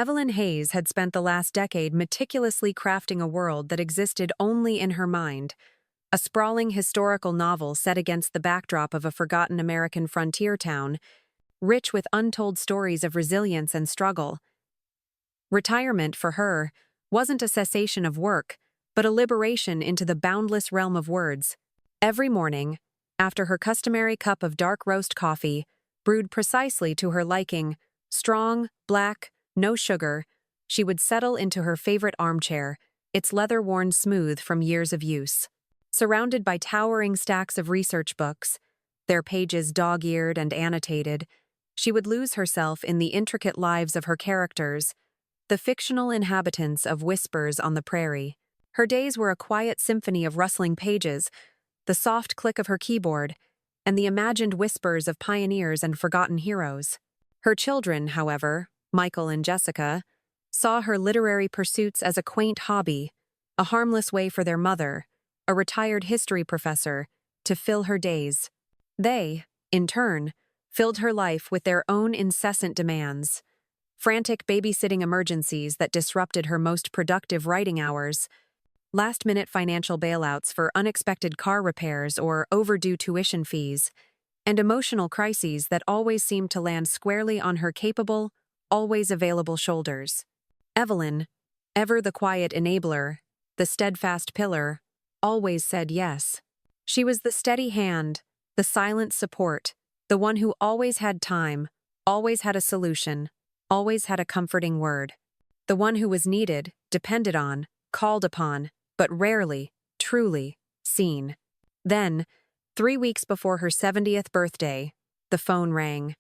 Evelyn Hayes had spent the last decade meticulously crafting a world that existed only in her mind, a sprawling historical novel set against the backdrop of a forgotten American frontier town, rich with untold stories of resilience and struggle. Retirement, for her, wasn't a cessation of work, but a liberation into the boundless realm of words. Every morning, after her customary cup of dark roast coffee, brewed precisely to her liking, strong, black, no sugar, she would settle into her favorite armchair, its leather worn smooth from years of use. Surrounded by towering stacks of research books, their pages dog-eared and annotated, she would lose herself in the intricate lives of her characters, the fictional inhabitants of Whispers on the Prairie. Her days were a quiet symphony of rustling pages, the soft click of her keyboard, and the imagined whispers of pioneers and forgotten heroes. Her children, however, Michael and Jessica, saw her literary pursuits as a quaint hobby, a harmless way for their mother, a retired history professor, to fill her days. They, in turn, filled her life with their own incessant demands, frantic babysitting emergencies that disrupted her most productive writing hours, last-minute financial bailouts for unexpected car repairs or overdue tuition fees, and emotional crises that always seemed to land squarely on her capable, always available shoulders. Evelyn, ever the quiet enabler, the steadfast pillar, always said yes. She was the steady hand, the silent support, the one who always had time, always had a solution, always had a comforting word. The one who was needed, depended on, called upon, but rarely, truly, seen. Then, 3 weeks before her 70th birthday, the phone rang.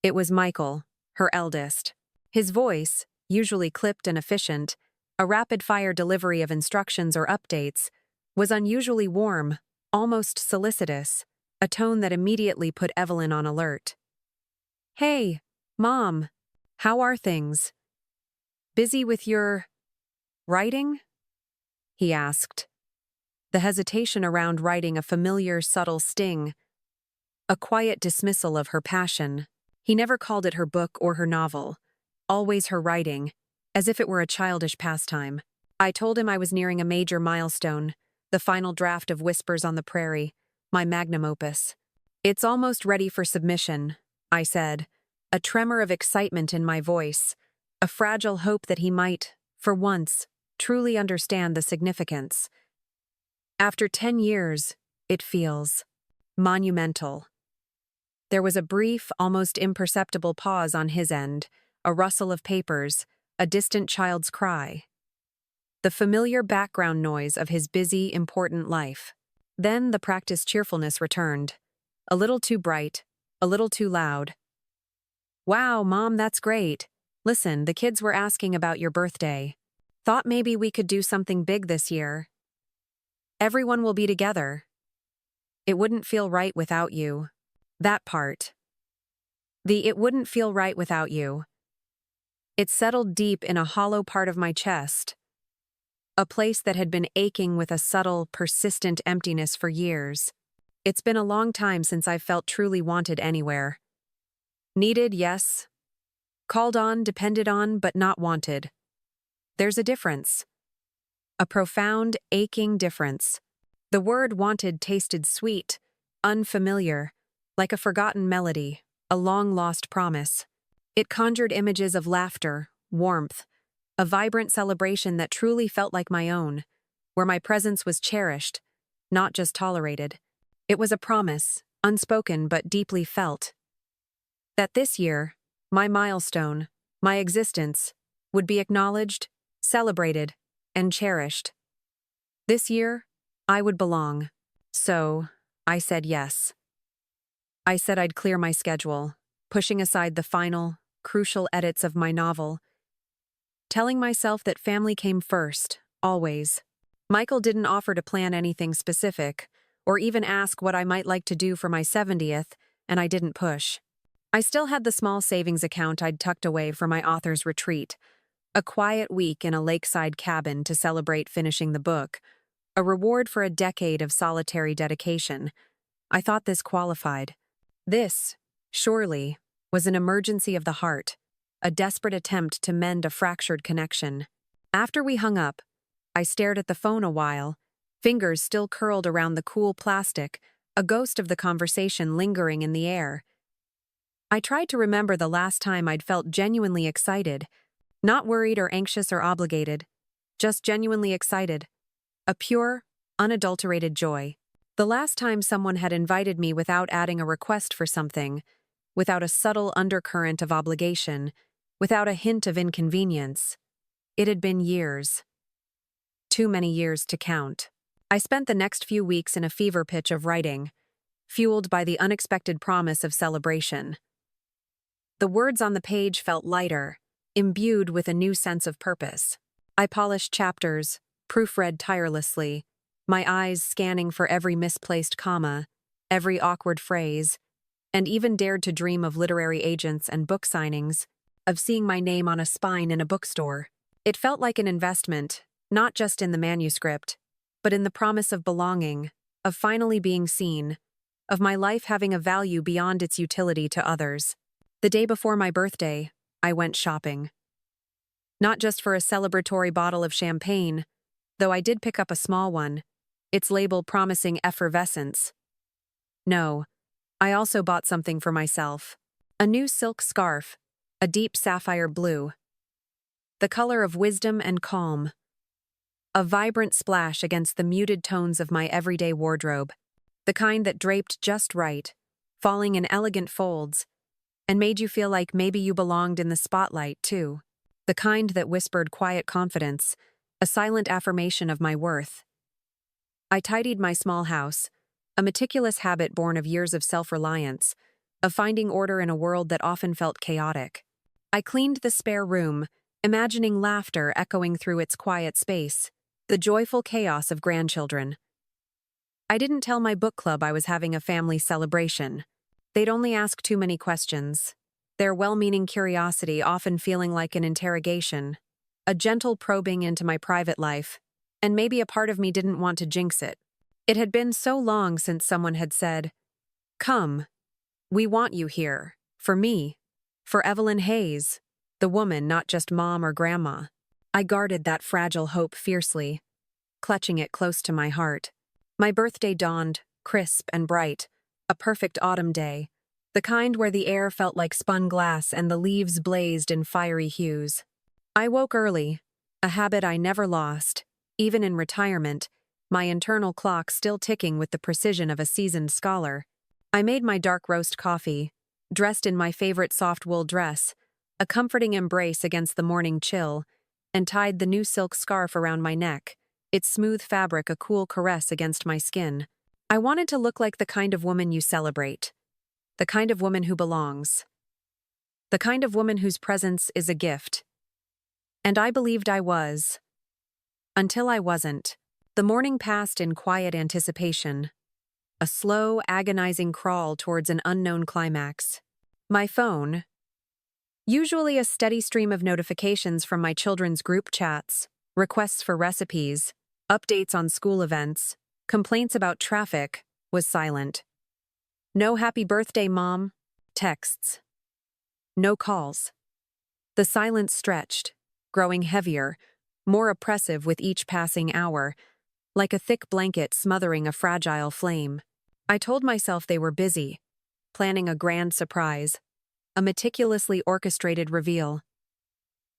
It was Michael, her eldest. His voice, usually clipped and efficient, a rapid-fire delivery of instructions or updates, was unusually warm, almost solicitous, a tone that immediately put Evelyn on alert. "Hey, Mom, how are things? Busy with your writing?" he asked. The hesitation around writing a familiar, subtle sting, a quiet dismissal of her passion. He never called it her book or her novel, always her writing, as if it were a childish pastime. I told him I was nearing a major milestone, the final draft of Whispers on the Prairie, my magnum opus. "It's almost ready for submission," I said, a tremor of excitement in my voice, a fragile hope that he might, for once, truly understand the significance. After 10 years, it feels monumental. There was a brief, almost imperceptible pause on his end, a rustle of papers, a distant child's cry. The familiar background noise of his busy, important life. Then the practiced cheerfulness returned. A little too bright, a little too loud. "Wow, Mom, that's great. Listen, the kids were asking about your birthday. Thought maybe we could do something big this year. Everyone will be together. It wouldn't feel right without you." That part. It wouldn't feel right without you. It settled deep in a hollow part of my chest, a place that had been aching with a subtle, persistent emptiness for years. It's been a long time since I've felt truly wanted anywhere. Needed, yes. Called on, depended on, but not wanted. There's a difference. A profound, aching difference. The word wanted tasted sweet, unfamiliar, like a forgotten melody, a long-lost promise. It conjured images of laughter, warmth, a vibrant celebration that truly felt like my own, where my presence was cherished, not just tolerated. It was a promise, unspoken but deeply felt, that this year, my milestone, my existence, would be acknowledged, celebrated, and cherished. This year, I would belong. So, I said yes. I said I'd clear my schedule, pushing aside the final, crucial edits of my novel, telling myself that family came first, always. Michael didn't offer to plan anything specific, or even ask what I might like to do for my 70th, and I didn't push. I still had the small savings account I'd tucked away for my author's retreat, a quiet week in a lakeside cabin to celebrate finishing the book, a reward for a decade of solitary dedication. I thought this qualified. This, surely, was an emergency of the heart, a desperate attempt to mend a fractured connection. After we hung up, I stared at the phone a while, fingers still curled around the cool plastic, a ghost of the conversation lingering in the air. I tried to remember the last time I'd felt genuinely excited, not worried or anxious or obligated, just genuinely excited. A pure, unadulterated joy. The last time someone had invited me without adding a request for something, without a subtle undercurrent of obligation, without a hint of inconvenience. It had been years. Too many years to count. I spent the next few weeks in a fever pitch of writing, fueled by the unexpected promise of celebration. The words on the page felt lighter, imbued with a new sense of purpose. I polished chapters, proofread tirelessly, my eyes scanning for every misplaced comma, every awkward phrase, and even dared to dream of literary agents and book signings, of seeing my name on a spine in a bookstore. It felt like an investment, not just in the manuscript, but in the promise of belonging, of finally being seen, of my life having a value beyond its utility to others. The day before my birthday, I went shopping. Not just for a celebratory bottle of champagne, though I did pick up a small one, its label promising effervescence. No, I also bought something for myself. A new silk scarf, a deep sapphire blue. The color of wisdom and calm. A vibrant splash against the muted tones of my everyday wardrobe, the kind that draped just right, falling in elegant folds, and made you feel like maybe you belonged in the spotlight, too. The kind that whispered quiet confidence, a silent affirmation of my worth. I tidied my small house, a meticulous habit born of years of self-reliance, of finding order in a world that often felt chaotic. I cleaned the spare room, imagining laughter echoing through its quiet space, the joyful chaos of grandchildren. I didn't tell my book club I was having a family celebration. They'd only ask too many questions, their well-meaning curiosity often feeling like an interrogation, a gentle probing into my private life, and maybe a part of me didn't want to jinx it. It had been so long since someone had said, "Come, we want you here, for me, for Evelyn Hayes, the woman, not just mom or grandma." I guarded that fragile hope fiercely, clutching it close to my heart. My birthday dawned, crisp and bright, a perfect autumn day, the kind where the air felt like spun glass and the leaves blazed in fiery hues. I woke early, a habit I never lost, even in retirement, my internal clock still ticking with the precision of a seasoned scholar. I made my dark roast coffee, dressed in my favorite soft wool dress, a comforting embrace against the morning chill, and tied the new silk scarf around my neck, its smooth fabric a cool caress against my skin. I wanted to look like the kind of woman you celebrate, the kind of woman who belongs, the kind of woman whose presence is a gift. And I believed I was. Until I wasn't. The morning passed in quiet anticipation, a slow, agonizing crawl towards an unknown climax. My phone, usually a steady stream of notifications from my children's group chats, requests for recipes, updates on school events, complaints about traffic, was silent. No happy birthday, Mom, texts. No calls. The silence stretched, growing heavier, more oppressive with each passing hour, like a thick blanket smothering a fragile flame. I told myself they were busy, planning a grand surprise, a meticulously orchestrated reveal.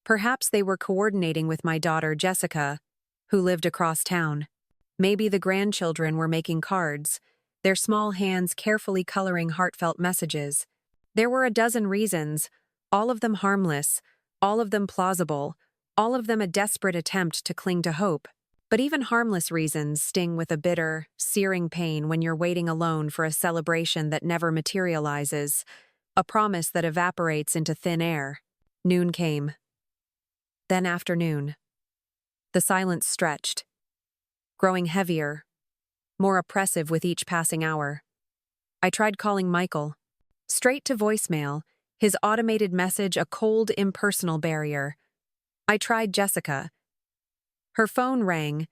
Perhaps they were coordinating with my daughter, Jessica, who lived across town. Maybe the grandchildren were making cards, their small hands carefully coloring heartfelt messages. There were a dozen reasons, all of them harmless, all of them plausible, all of them a desperate attempt to cling to hope. But even harmless reasons sting with a bitter, searing pain when you're waiting alone for a celebration that never materializes, a promise that evaporates into thin air. Noon came. Then afternoon. The silence stretched, growing heavier, more oppressive with each passing hour. I tried calling Michael. Straight to voicemail, his automated message a cold, impersonal barrier. I tried Jessica. Her phone rang,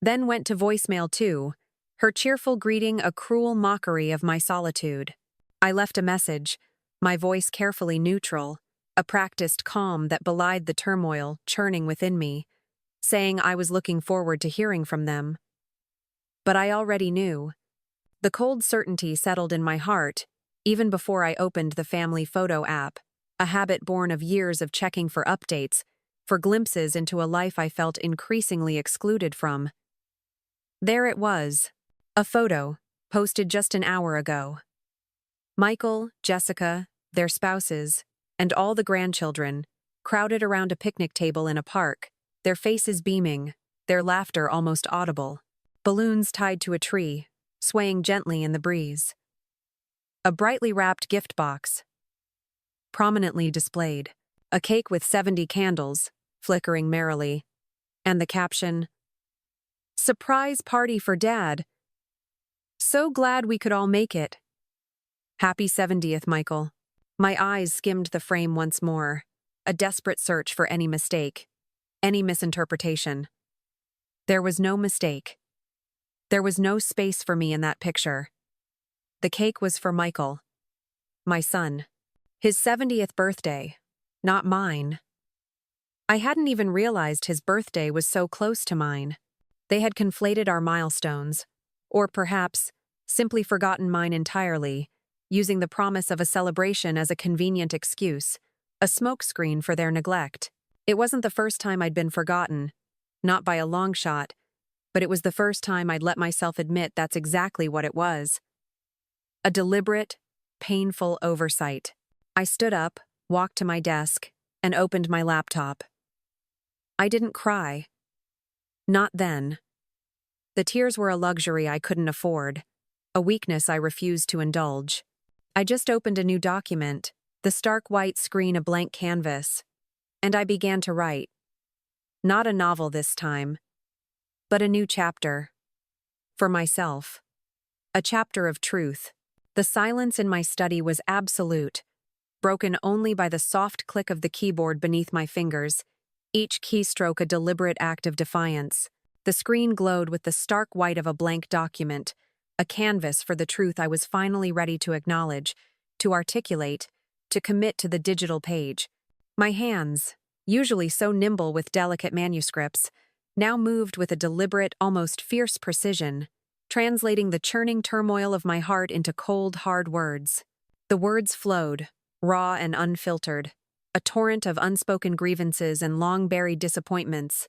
then went to voicemail too, her cheerful greeting a cruel mockery of my solitude. I left a message, my voice carefully neutral, a practiced calm that belied the turmoil churning within me, saying I was looking forward to hearing from them. But I already knew. The cold certainty settled in my heart, even before I opened the family photo app, a habit born of years of checking for updates, for glimpses into a life I felt increasingly excluded from. There it was, a photo, posted just an hour ago. Michael, Jessica, their spouses, and all the grandchildren, crowded around a picnic table in a park, their faces beaming, their laughter almost audible. Balloons tied to a tree, swaying gently in the breeze. A brightly wrapped gift box, prominently displayed, a cake with 70 candles, flickering merrily, and the caption, "Surprise party for Dad. So glad we could all make it. Happy 70th, Michael." My eyes skimmed the frame once more, a desperate search for any mistake, any misinterpretation. There was no mistake. There was no space for me in that picture. The cake was for Michael, my son. His 70th birthday, not mine. I hadn't even realized his birthday was so close to mine. They had conflated our milestones, or perhaps simply forgotten mine entirely, using the promise of a celebration as a convenient excuse, a smokescreen for their neglect. It wasn't the first time I'd been forgotten, not by a long shot, but it was the first time I'd let myself admit that's exactly what it was. A deliberate, painful oversight. I stood up, walked to my desk, and opened my laptop. I didn't cry. Not then. The tears were a luxury I couldn't afford, a weakness I refused to indulge. I just opened a new document, the stark white screen a blank canvas, and I began to write. Not a novel this time, but a new chapter. For myself. A chapter of truth. The silence in my study was absolute, broken only by the soft click of the keyboard beneath my fingers, each keystroke a deliberate act of defiance. The screen glowed with the stark white of a blank document, a canvas for the truth I was finally ready to acknowledge, to articulate, to commit to the digital page. My hands, usually so nimble with delicate manuscripts, now moved with a deliberate, almost fierce precision, translating the churning turmoil of my heart into cold, hard words. The words flowed, raw and unfiltered, a torrent of unspoken grievances and long-buried disappointments,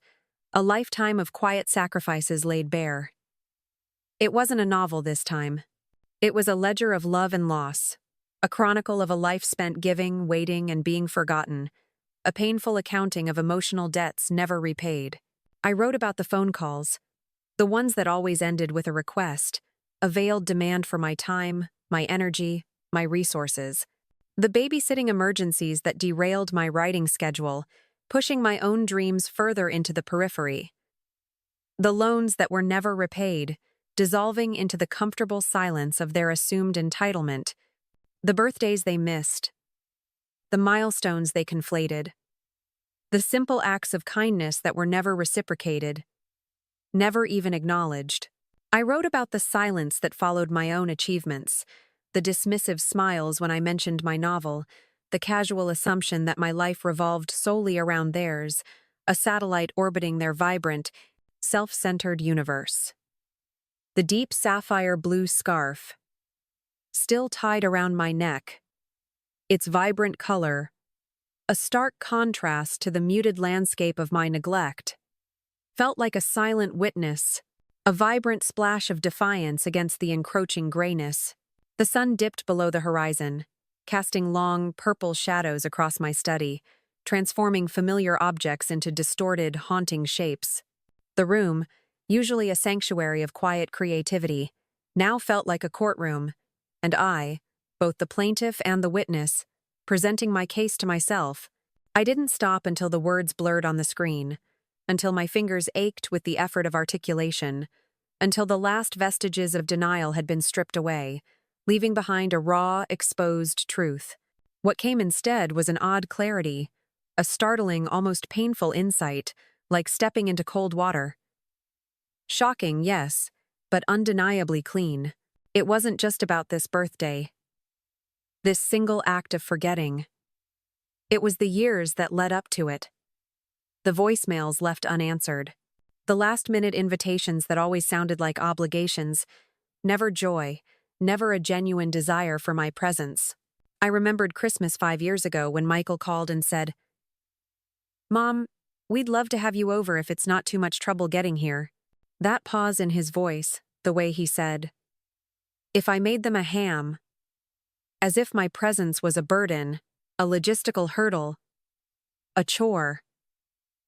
a lifetime of quiet sacrifices laid bare. It wasn't a novel this time. It was a ledger of love and loss, a chronicle of a life spent giving, waiting, and being forgotten, a painful accounting of emotional debts never repaid. I wrote about the phone calls, the ones that always ended with a request, a veiled demand for my time, my energy, my resources. The babysitting emergencies that derailed my writing schedule, pushing my own dreams further into the periphery. The loans that were never repaid, dissolving into the comfortable silence of their assumed entitlement. The birthdays they missed. The milestones they conflated. The simple acts of kindness that were never reciprocated, never even acknowledged. I wrote about the silence that followed my own achievements, the dismissive smiles when I mentioned my novel, the casual assumption that my life revolved solely around theirs, a satellite orbiting their vibrant, self-centered universe. The deep sapphire blue scarf, still tied around my neck, its vibrant color, a stark contrast to the muted landscape of my neglect, felt like a silent witness, a vibrant splash of defiance against the encroaching grayness. The sun dipped below the horizon, casting long, purple shadows across my study, transforming familiar objects into distorted, haunting shapes. The room, usually a sanctuary of quiet creativity, now felt like a courtroom, and I, both the plaintiff and the witness, presenting my case to myself. I didn't stop until the words blurred on the screen, until my fingers ached with the effort of articulation, until the last vestiges of denial had been stripped away, leaving behind a raw, exposed truth. What came instead was an odd clarity, a startling, almost painful insight, like stepping into cold water. Shocking, yes, but undeniably clean. It wasn't just about this birthday. This single act of forgetting. It was the years that led up to it. The voicemails left unanswered. The last-minute invitations that always sounded like obligations. Never joy, never a genuine desire for my presence. I remembered Christmas 5 years ago when Michael called and said, "Mom, we'd love to have you over if it's not too much trouble getting here." That pause in his voice, the way he said, "If I made them a ham," as if my presence was a burden, a logistical hurdle, a chore.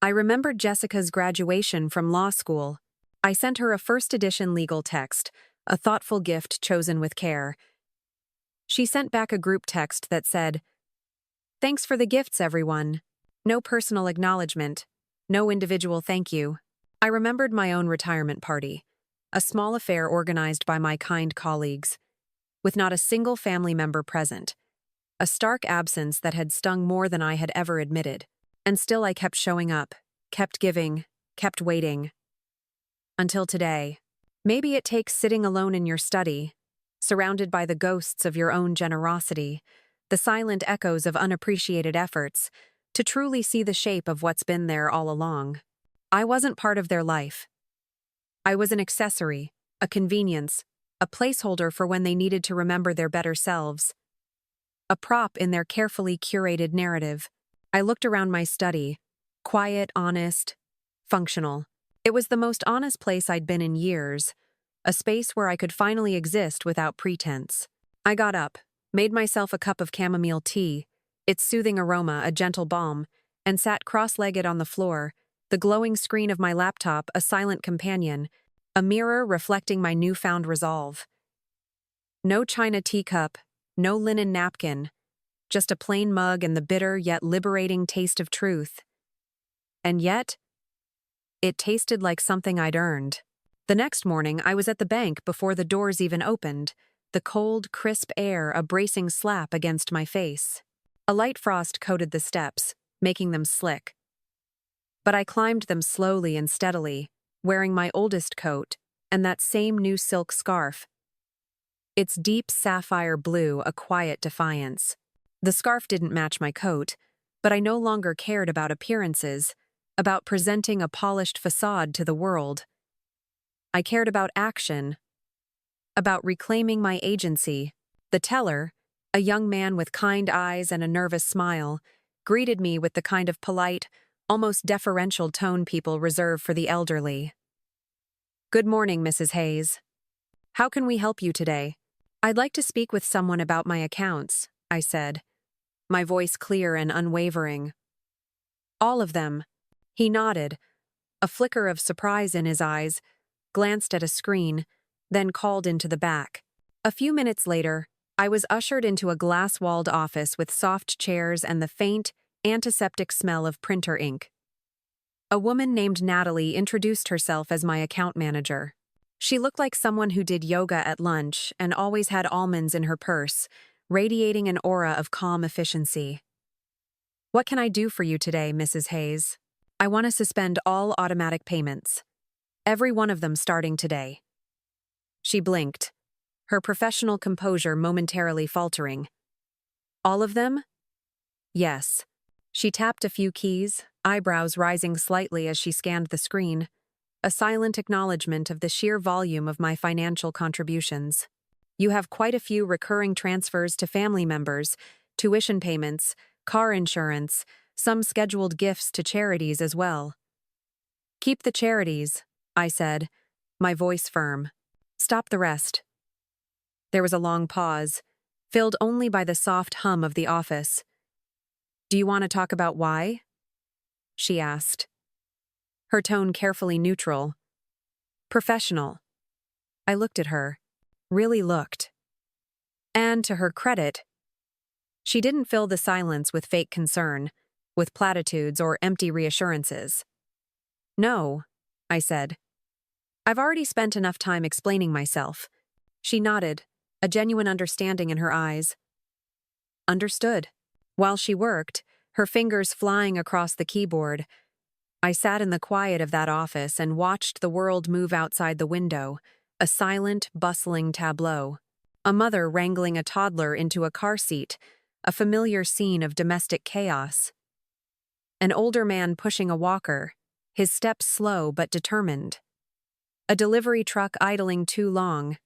I remembered Jessica's graduation from law school. I sent her a first-edition legal text, a thoughtful gift chosen with care. She sent back a group text that said, "Thanks for the gifts, everyone. No personal acknowledgement. No individual thank you." I remembered my own retirement party, a small affair organized by my kind colleagues, with not a single family member present, a stark absence that had stung more than I had ever admitted. And still I kept showing up, kept giving, kept waiting. Until today. Maybe it takes sitting alone in your study, surrounded by the ghosts of your own generosity, the silent echoes of unappreciated efforts, to truly see the shape of what's been there all along. I wasn't part of their life. I was an accessory, a convenience, a placeholder for when they needed to remember their better selves. A prop in their carefully curated narrative. I looked around my study, quiet, honest, functional. It was the most honest place I'd been in years, a space where I could finally exist without pretense. I got up, made myself a cup of chamomile tea, its soothing aroma a gentle balm, and sat cross-legged on the floor, the glowing screen of my laptop a silent companion, a mirror reflecting my newfound resolve. No china teacup, no linen napkin, just a plain mug and the bitter yet liberating taste of truth. And yet, it tasted like something I'd earned. The next morning, I was at the bank before the doors even opened, the cold, crisp air a bracing slap against my face. A light frost coated the steps, making them slick. But I climbed them slowly and steadily, wearing my oldest coat and that same new silk scarf. Its deep sapphire blue a quiet defiance. The scarf didn't match my coat, but I no longer cared about appearances, about presenting a polished facade to the world. I cared about action, about reclaiming my agency. The teller, a young man with kind eyes and a nervous smile, greeted me with the kind of polite, almost deferential tone people reserve for the elderly. "Good morning, Mrs. Hayes. How can we help you today?" "I'd like to speak with someone about my accounts," I said, my voice clear and unwavering. "All of them." He nodded, a flicker of surprise in his eyes, glanced at a screen, then called into the back. A few minutes later, I was ushered into a glass-walled office with soft chairs and the faint, antiseptic smell of printer ink. A woman named Natalie introduced herself as my account manager. She looked like someone who did yoga at lunch and always had almonds in her purse, radiating an aura of calm efficiency. "What can I do for you today, Mrs. Hayes?" "I want to suspend all automatic payments. Every one of them starting today." She blinked, her professional composure momentarily faltering. "All of them?" "Yes." She tapped a few keys, eyebrows rising slightly as she scanned the screen, a silent acknowledgement of the sheer volume of my financial contributions. "You have quite a few recurring transfers to family members, tuition payments, car insurance, some scheduled gifts to charities as well." "Keep the charities," I said, my voice firm. "Stop the rest." There was a long pause, filled only by the soft hum of the office. "Do you want to talk about why?" she asked. Her tone carefully neutral. Professional. I looked at her, really looked. And to her credit, she didn't fill the silence with fake concern, with platitudes or empty reassurances. "No," I said. "I've already spent enough time explaining myself." She nodded, a genuine understanding in her eyes. Understood. While she worked, her fingers flying across the keyboard, I sat in the quiet of that office and watched the world move outside the window, a silent, bustling tableau. A mother wrangling a toddler into a car seat, a familiar scene of domestic chaos. An older man pushing a walker, his steps slow but determined. A delivery truck idling too long.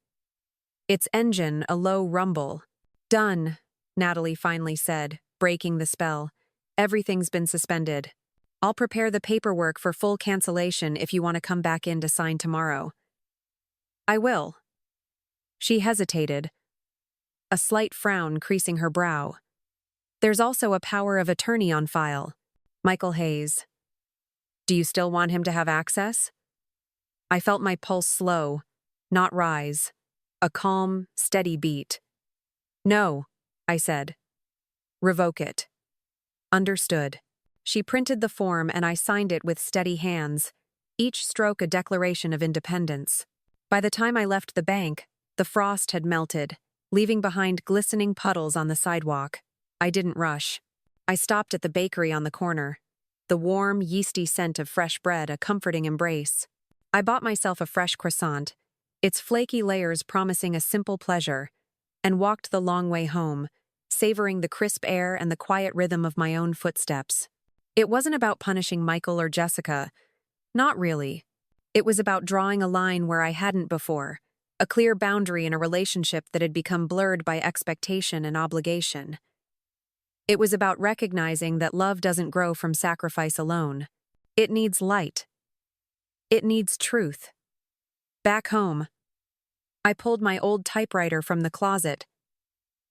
Its engine a low rumble. "Done," Natalie finally said, breaking the spell. "Everything's been suspended. I'll prepare the paperwork for full cancellation if you want to come back in to sign tomorrow." "I will." She hesitated, a slight frown creasing her brow. "There's also a power of attorney on file. Michael Hayes. Do you still want him to have access?" I felt my pulse slow, not rise. A calm, steady beat. "No," I said. "Revoke it." "Understood." She printed the form and I signed it with steady hands, each stroke a declaration of independence. By the time I left the bank, the frost had melted, leaving behind glistening puddles on the sidewalk. I didn't rush. I stopped at the bakery on the corner. The warm, yeasty scent of fresh bread a comforting embrace. I bought myself a fresh croissant, its flaky layers promising a simple pleasure, and walked the long way home, savoring the crisp air and the quiet rhythm of my own footsteps. It wasn't about punishing Michael or Jessica. Not really. It was about drawing a line where I hadn't before, a clear boundary in a relationship that had become blurred by expectation and obligation. It was about recognizing that love doesn't grow from sacrifice alone. It needs light. It needs truth. Back home, I pulled my old typewriter from the closet,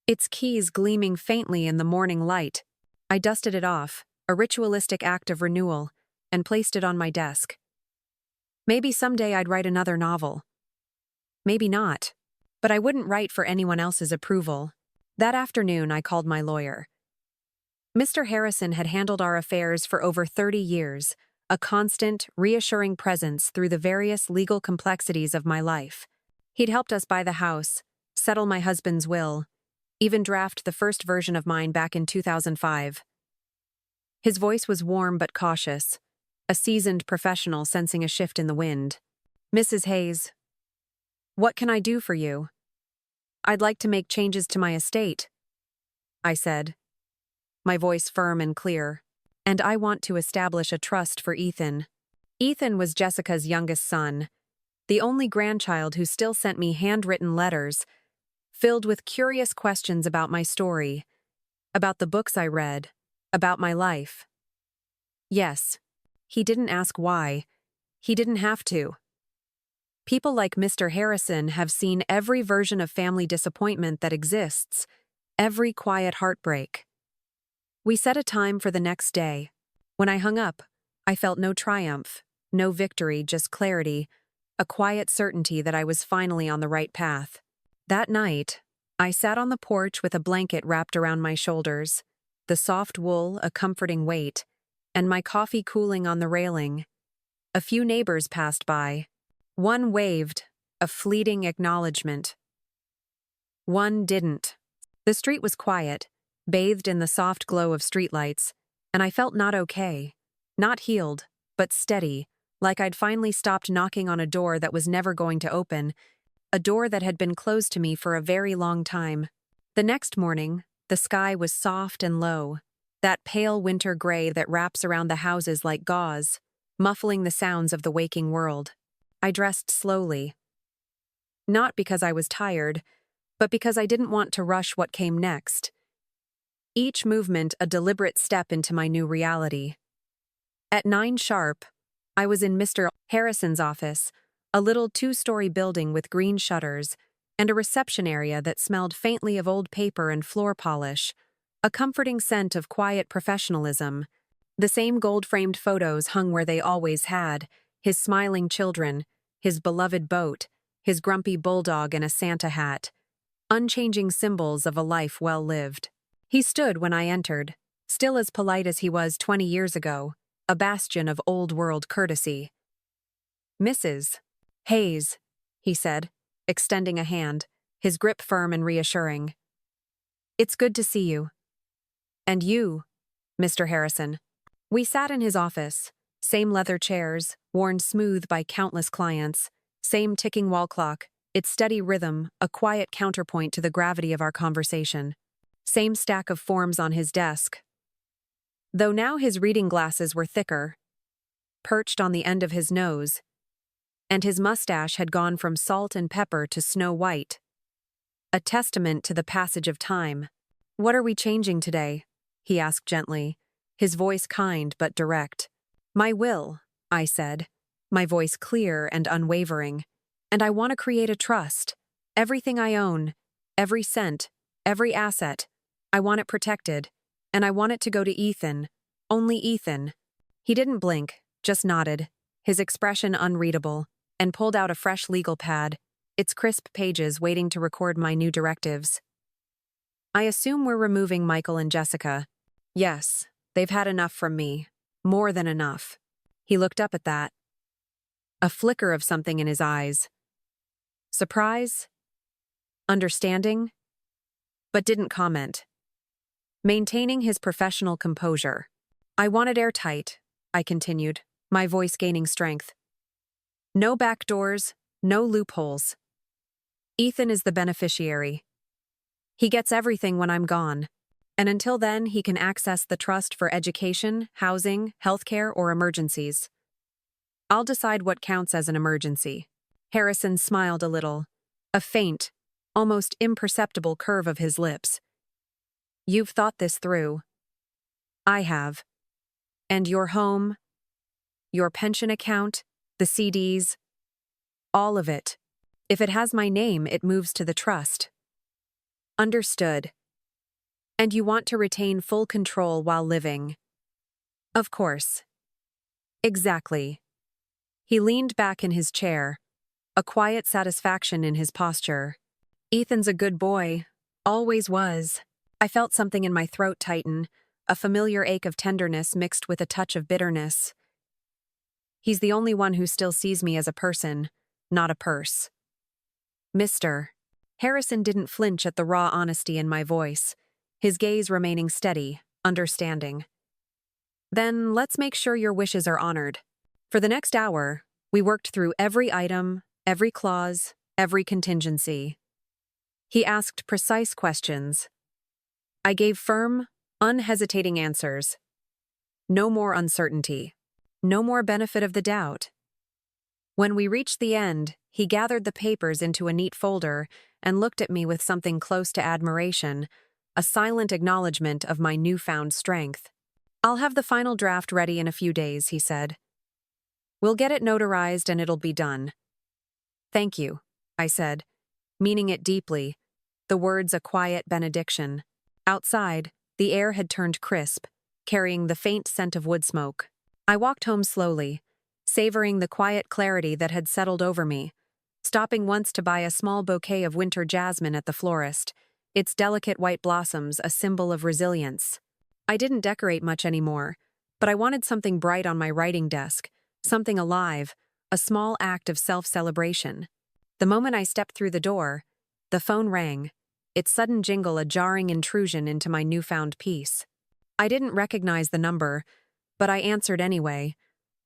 its keys gleaming faintly in the morning light. I dusted it off, a ritualistic act of renewal, and placed it on my desk. Maybe someday I'd write another novel. Maybe not. But I wouldn't write for anyone else's approval. That afternoon, I called my lawyer. Mr. Harrison had handled our affairs for over 30 years, a constant, reassuring presence through the various legal complexities of my life. He'd helped us buy the house, settle my husband's will, even draft the first version of mine back in 2005. His voice was warm but cautious, a seasoned professional sensing a shift in the wind. "Mrs. Hayes, what can I do for you?" "I'd like to make changes to my estate," I said, my voice firm and clear. "And I want to establish a trust for Ethan." Ethan was Jessica's youngest son, the only grandchild who still sent me handwritten letters, filled with curious questions about my story, about the books I read, about my life. Yes, he didn't ask why. He didn't have to. People like Mr. Harrison have seen every version of family disappointment that exists, every quiet heartbreak. We set a time for the next day. When I hung up, I felt no triumph, no victory, just clarity, a quiet certainty that I was finally on the right path. That night, I sat on the porch with a blanket wrapped around my shoulders, the soft wool a comforting weight, and my coffee cooling on the railing. A few neighbors passed by. One waved, a fleeting acknowledgement. One didn't. The street was quiet, bathed in the soft glow of streetlights, and I felt not okay, not healed, but steady, like I'd finally stopped knocking on a door that was never going to open, a door that had been closed to me for a very long time. The next morning, the sky was soft and low, that pale winter gray that wraps around the houses like gauze, muffling the sounds of the waking world. I dressed slowly. Not because I was tired, but because I didn't want to rush what came next. Each movement a deliberate step into my new reality. At 9 sharp, I was in Mr. Harrison's office, a little 2-story building with green shutters, and a reception area that smelled faintly of old paper and floor polish, a comforting scent of quiet professionalism. The same gold-framed photos hung where they always had, his smiling children, his beloved boat, his grumpy bulldog in a Santa hat, unchanging symbols of a life well lived. He stood when I entered, still as polite as he was 20 years ago, a bastion of old-world courtesy. "Mrs. Hayes," he said, extending a hand, his grip firm and reassuring. "It's good to see you." "And you, Mr. Harrison." We sat in his office, same leather chairs, worn smooth by countless clients, same ticking wall clock, its steady rhythm, a quiet counterpoint to the gravity of our conversation. Same stack of forms on his desk. Though now his reading glasses were thicker, perched on the end of his nose, and his mustache had gone from salt and pepper to snow white. A testament to the passage of time. "What are we changing today?" he asked gently, his voice kind but direct. "My will," I said, my voice clear and unwavering. "And I want to create a trust. Everything I own, every cent, every asset, I want it protected. And I want it to go to Ethan. Only Ethan." He didn't blink, just nodded, his expression unreadable, and pulled out a fresh legal pad, its crisp pages waiting to record my new directives. "I assume we're removing Michael and Jessica." "Yes, they've had enough from me. More than enough." He looked up at that. A flicker of something in his eyes. Surprise? Understanding? But didn't comment. Maintaining his professional composure. "I want it airtight," I continued, my voice gaining strength. "No back doors, no loopholes. Ethan is the beneficiary. He gets everything when I'm gone, and until then he can access the trust for education, housing, healthcare, or emergencies. I'll decide what counts as an emergency." Harrison smiled a little, a faint, almost imperceptible curve of his lips. "You've thought this through." "I have. And your home, your pension account, the CDs, all of it. If it has my name, it moves to the trust." "Understood. And you want to retain full control while living?" "Of course." "Exactly." He leaned back in his chair, a quiet satisfaction in his posture. "Ethan's a good boy. Always was." I felt something in my throat tighten, a familiar ache of tenderness mixed with a touch of bitterness. He's the only one who still sees me as a person, not a purse. "Mister." Harrison didn't flinch at the raw honesty in my voice, his gaze remaining steady, understanding. "Then let's make sure your wishes are honored." For the next hour, we worked through every item, every clause, every contingency. He asked precise questions. I gave firm, unhesitating answers. No more uncertainty. No more benefit of the doubt. When we reached the end, he gathered the papers into a neat folder and looked at me with something close to admiration, a silent acknowledgement of my newfound strength. "I'll have the final draft ready in a few days," he said. "We'll get it notarized and it'll be done." "Thank you," I said, meaning it deeply, the words a quiet benediction. Outside, the air had turned crisp, carrying the faint scent of wood smoke. I walked home slowly, savoring the quiet clarity that had settled over me, stopping once to buy a small bouquet of winter jasmine at the florist, its delicate white blossoms a symbol of resilience. I didn't decorate much anymore, but I wanted something bright on my writing desk, something alive, a small act of self-celebration. The moment I stepped through the door, the phone rang, its sudden jingle a jarring intrusion into my newfound peace. I didn't recognize the number, but I answered anyway,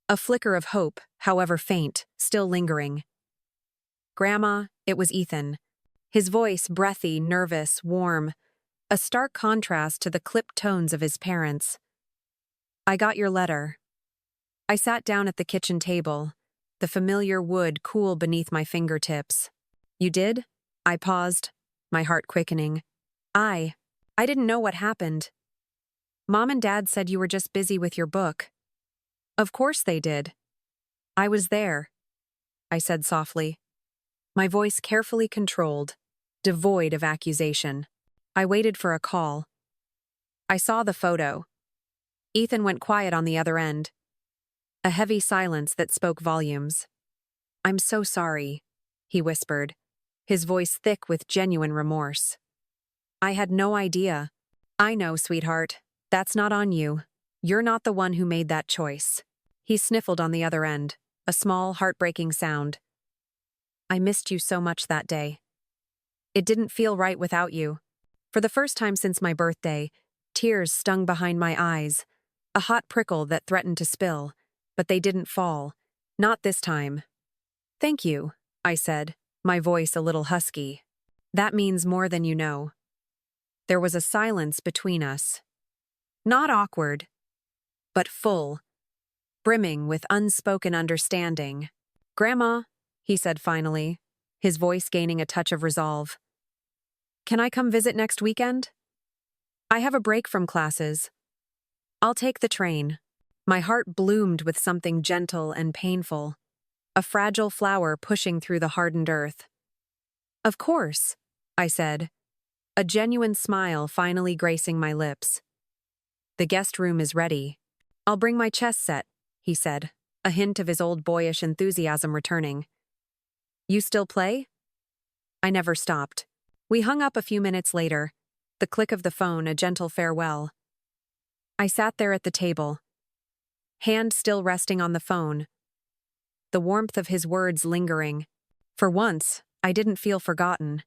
a flicker of hope, however faint, still lingering. "Grandma," it was Ethan. His voice breathy, nervous, warm, a stark contrast to the clipped tones of his parents. "I got your letter." I sat down at the kitchen table, the familiar wood cool beneath my fingertips. "You did?" I paused, my heart quickening. I didn't know what happened." "Mom and Dad said you were just busy with your book." "Of course they did." "I was there," I said softly, my voice carefully controlled, devoid of accusation. I waited for a call. I saw the photo. Ethan went quiet on the other end. A heavy silence that spoke volumes. "I'm so sorry," he whispered, his voice thick with genuine remorse. "I had no idea." "I know, sweetheart. That's not on you. You're not the one who made that choice." He sniffled on the other end, a small, heartbreaking sound. "I missed you so much that day. It didn't feel right without you." For the first time since my birthday, tears stung behind my eyes, a hot prickle that threatened to spill, but they didn't fall. Not this time. "Thank you," I said, my voice a little husky. "That means more than you know." There was a silence between us. Not awkward, but full, brimming with unspoken understanding. "Grandma," he said finally, his voice gaining a touch of resolve. "Can I come visit next weekend? I have a break from classes. I'll take the train." My heart bloomed with something gentle and painful, a fragile flower pushing through the hardened earth. "Of course," I said, a genuine smile finally gracing my lips. "The guest room is ready. I'll bring my chess set," he said, a hint of his old boyish enthusiasm returning. "You still play?" I never stopped. We hung up a few minutes later, the click of the phone a gentle farewell. I sat there at the table, hand still resting on the phone, the warmth of his words lingering. For once, I didn't feel forgotten.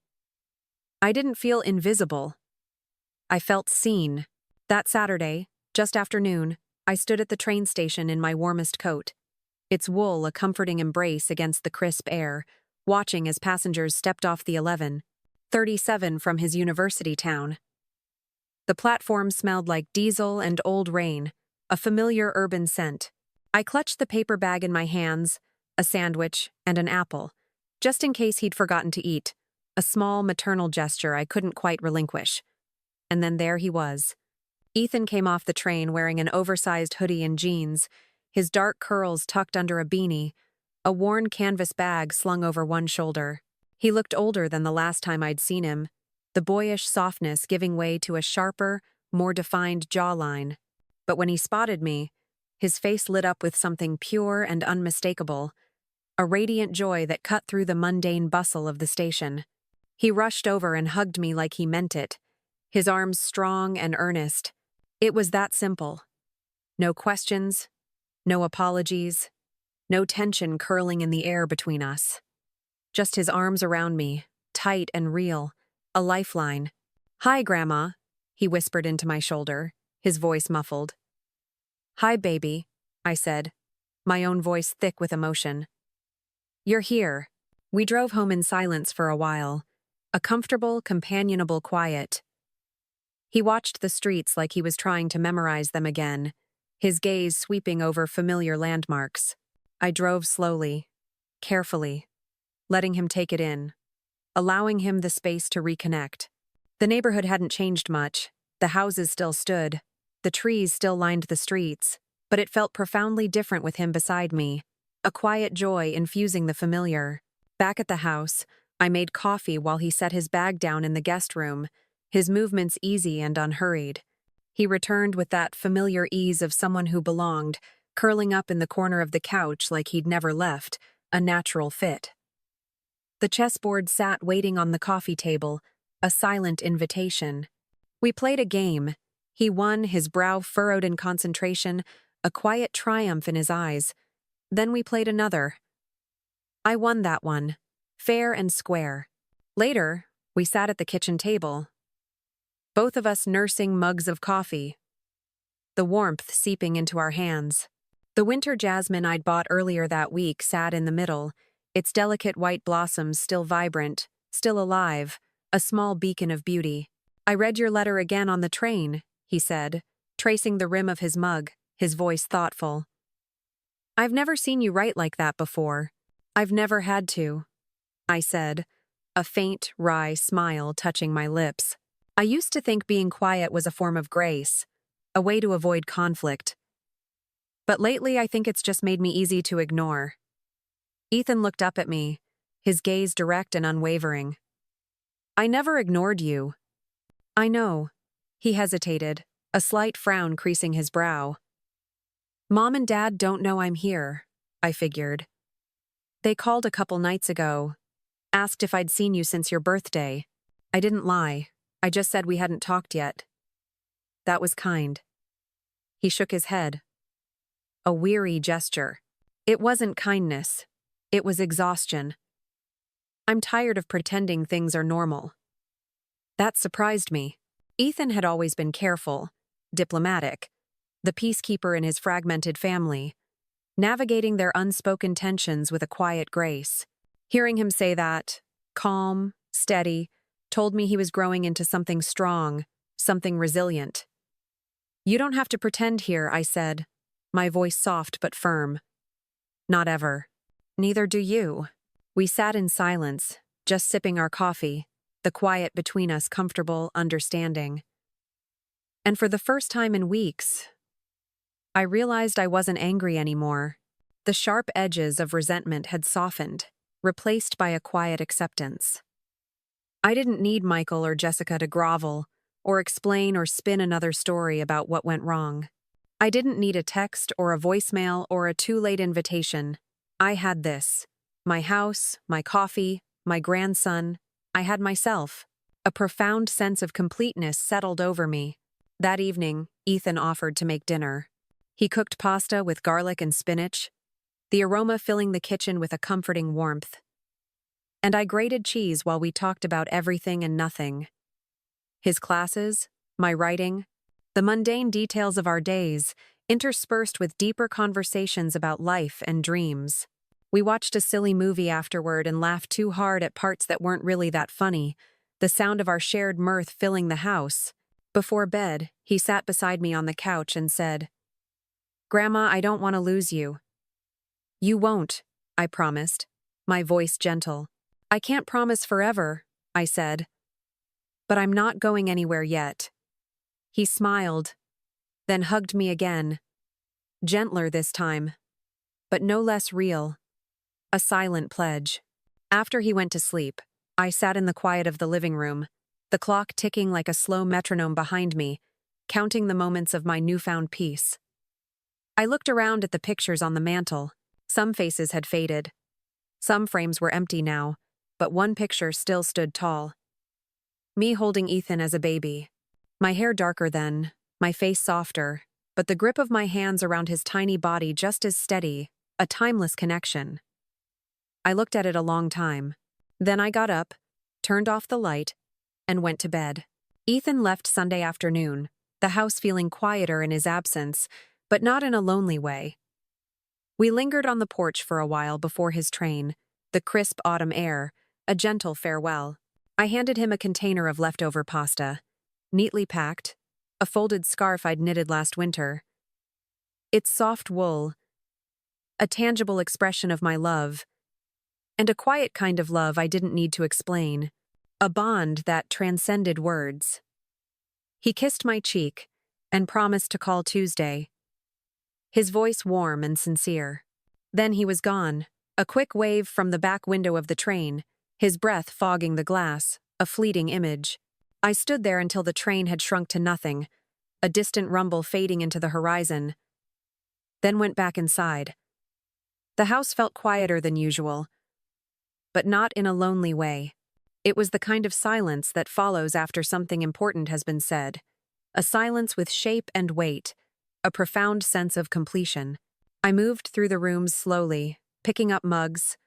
I didn't feel invisible. I felt seen. That Saturday, just after noon, I stood at the train station in my warmest coat, its wool a comforting embrace against the crisp air, watching as passengers stepped off the 11:37 from his university town. The platform smelled like diesel and old rain, a familiar urban scent. I clutched the paper bag in my hands, a sandwich, and an apple, just in case he'd forgotten to eat, a small maternal gesture I couldn't quite relinquish. And then there he was. Ethan came off the train wearing an oversized hoodie and jeans, his dark curls tucked under a beanie, a worn canvas bag slung over one shoulder. He looked older than the last time I'd seen him, the boyish softness giving way to a sharper, more defined jawline. But when he spotted me, his face lit up with something pure and unmistakable, a radiant joy that cut through the mundane bustle of the station. He rushed over and hugged me like he meant it, his arms strong and earnest. It was that simple. No questions, no apologies, no tension curling in the air between us. Just his arms around me, tight and real, a lifeline. "Hi, Grandma," he whispered into my shoulder, his voice muffled. "Hi, baby," I said, my own voice thick with emotion. "You're here." We drove home in silence for a while, a comfortable, companionable quiet. He watched the streets like he was trying to memorize them again, his gaze sweeping over familiar landmarks. I drove slowly, carefully, letting him take it in, allowing him the space to reconnect. The neighborhood hadn't changed much, the houses still stood, the trees still lined the streets, but it felt profoundly different with him beside me, a quiet joy infusing the familiar. Back at the house, I made coffee while he set his bag down in the guest room, his movements easy and unhurried. He returned with that familiar ease of someone who belonged, curling up in the corner of the couch like he'd never left, a natural fit. The chessboard sat waiting on the coffee table, a silent invitation. We played a game. He won, his brow furrowed in concentration, a quiet triumph in his eyes. Then we played another. I won that one, fair and square. Later, we sat at the kitchen table, both of us nursing mugs of coffee, the warmth seeping into our hands. The winter jasmine I'd bought earlier that week sat in the middle, its delicate white blossoms still vibrant, still alive, a small beacon of beauty. "I read your letter again on the train," he said, tracing the rim of his mug, his voice thoughtful. "I've never seen you write like that before." "I've never had to," I said, a faint, wry smile touching my lips. I used to think being quiet was a form of grace, a way to avoid conflict. But lately I think it's just made me easy to ignore. Ethan looked up at me, his gaze direct and unwavering. "I never ignored you." "I know." He hesitated, a slight frown creasing his brow. "Mom and Dad don't know I'm here," I figured. "They called a couple nights ago, asked if I'd seen you since your birthday. I didn't lie. I just said we hadn't talked yet." That was kind. He shook his head. A weary gesture. It wasn't kindness. It was exhaustion. "I'm tired of pretending things are normal." That surprised me. Ethan had always been careful, diplomatic, the peacekeeper in his fragmented family, navigating their unspoken tensions with a quiet grace. Hearing him say that, calm, steady, told me he was growing into something strong, something resilient. "You don't have to pretend here," I said, my voice soft but firm. "Not ever." "Neither do you." We sat in silence, just sipping our coffee, the quiet between us comfortable, understanding. And for the first time in weeks, I realized I wasn't angry anymore. The sharp edges of resentment had softened, replaced by a quiet acceptance. I didn't need Michael or Jessica to grovel, or explain or spin another story about what went wrong. I didn't need a text or a voicemail or a too-late invitation. I had this. My house, my coffee, my grandson. I had myself. A profound sense of completeness settled over me. That evening, Ethan offered to make dinner. He cooked pasta with garlic and spinach, the aroma filling the kitchen with a comforting warmth. And I grated cheese while we talked about everything and nothing. His classes, my writing, the mundane details of our days, interspersed with deeper conversations about life and dreams. We watched a silly movie afterward and laughed too hard at parts that weren't really that funny, the sound of our shared mirth filling the house. Before bed, he sat beside me on the couch and said, "Grandma, I don't want to lose you." "You won't," I promised, my voice gentle. "I can't promise forever," I said. "But I'm not going anywhere yet." He smiled, then hugged me again. Gentler this time, but no less real. A silent pledge. After he went to sleep, I sat in the quiet of the living room, the clock ticking like a slow metronome behind me, counting the moments of my newfound peace. I looked around at the pictures on the mantel. Some faces had faded. Some frames were empty now, but one picture still stood tall. Me holding Ethan as a baby. My hair darker then, my face softer, but the grip of my hands around his tiny body just as steady, a timeless connection. I looked at it a long time. Then I got up, turned off the light, and went to bed. Ethan left Sunday afternoon, the house feeling quieter in his absence, but not in a lonely way. We lingered on the porch for a while before his train, the crisp autumn air, a gentle farewell. I handed him a container of leftover pasta, neatly packed, a folded scarf I'd knitted last winter. Its soft wool, a tangible expression of my love, and a quiet kind of love I didn't need to explain, a bond that transcended words. He kissed my cheek and promised to call Tuesday, his voice warm and sincere. Then he was gone, a quick wave from the back window of the train, his breath fogging the glass, a fleeting image. I stood there until the train had shrunk to nothing, a distant rumble fading into the horizon, then went back inside. The house felt quieter than usual, but not in a lonely way. It was the kind of silence that follows after something important has been said, a silence with shape and weight, a profound sense of completion. I moved through the rooms slowly, picking up mugs,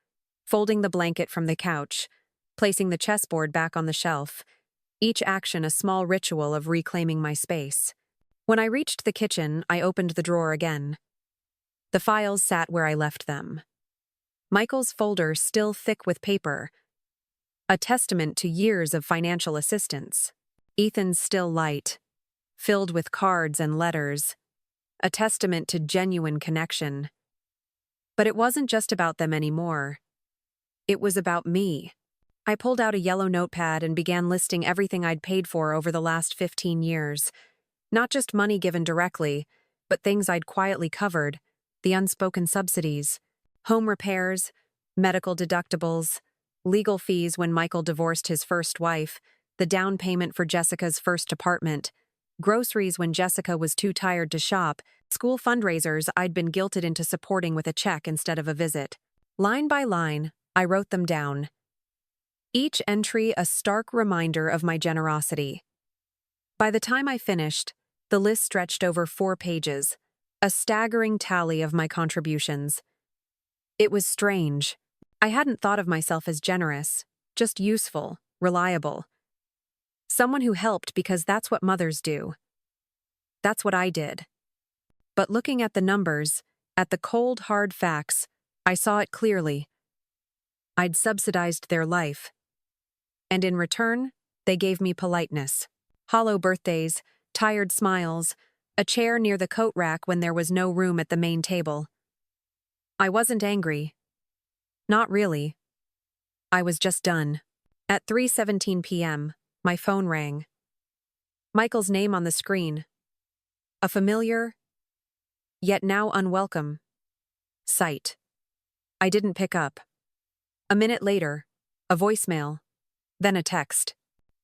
folding the blanket from the couch, placing the chessboard back on the shelf, each action a small ritual of reclaiming my space. When I reached the kitchen, I opened the drawer again. The files sat where I left them. Michael's folder still thick with paper, a testament to years of financial assistance. Ethan's still light, filled with cards and letters, a testament to genuine connection. But it wasn't just about them anymore. It was about me. I pulled out a yellow notepad and began listing everything I'd paid for over the last 15 years. Not just money given directly, but things I'd quietly covered, the unspoken subsidies, home repairs, medical deductibles, legal fees when Michael divorced his first wife, the down payment for Jessica's first apartment, groceries when Jessica was too tired to shop, school fundraisers I'd been guilted into supporting with a check instead of a visit. Line by line, I wrote them down. Each entry a stark reminder of my generosity. By the time I finished, the list stretched over 4 pages, a staggering tally of my contributions. It was strange. I hadn't thought of myself as generous, just useful, reliable. Someone who helped because that's what mothers do. That's what I did. But looking at the numbers, at the cold, hard facts, I saw it clearly. I'd subsidized their life. And in return, they gave me politeness. Hollow birthdays, tired smiles, a chair near the coat rack when there was no room at the main table. I wasn't angry. Not really. I was just done. At 3:17 p.m., my phone rang. Michael's name on the screen. A familiar, yet now unwelcome, sight. I didn't pick up. A minute later, a voicemail, then a text.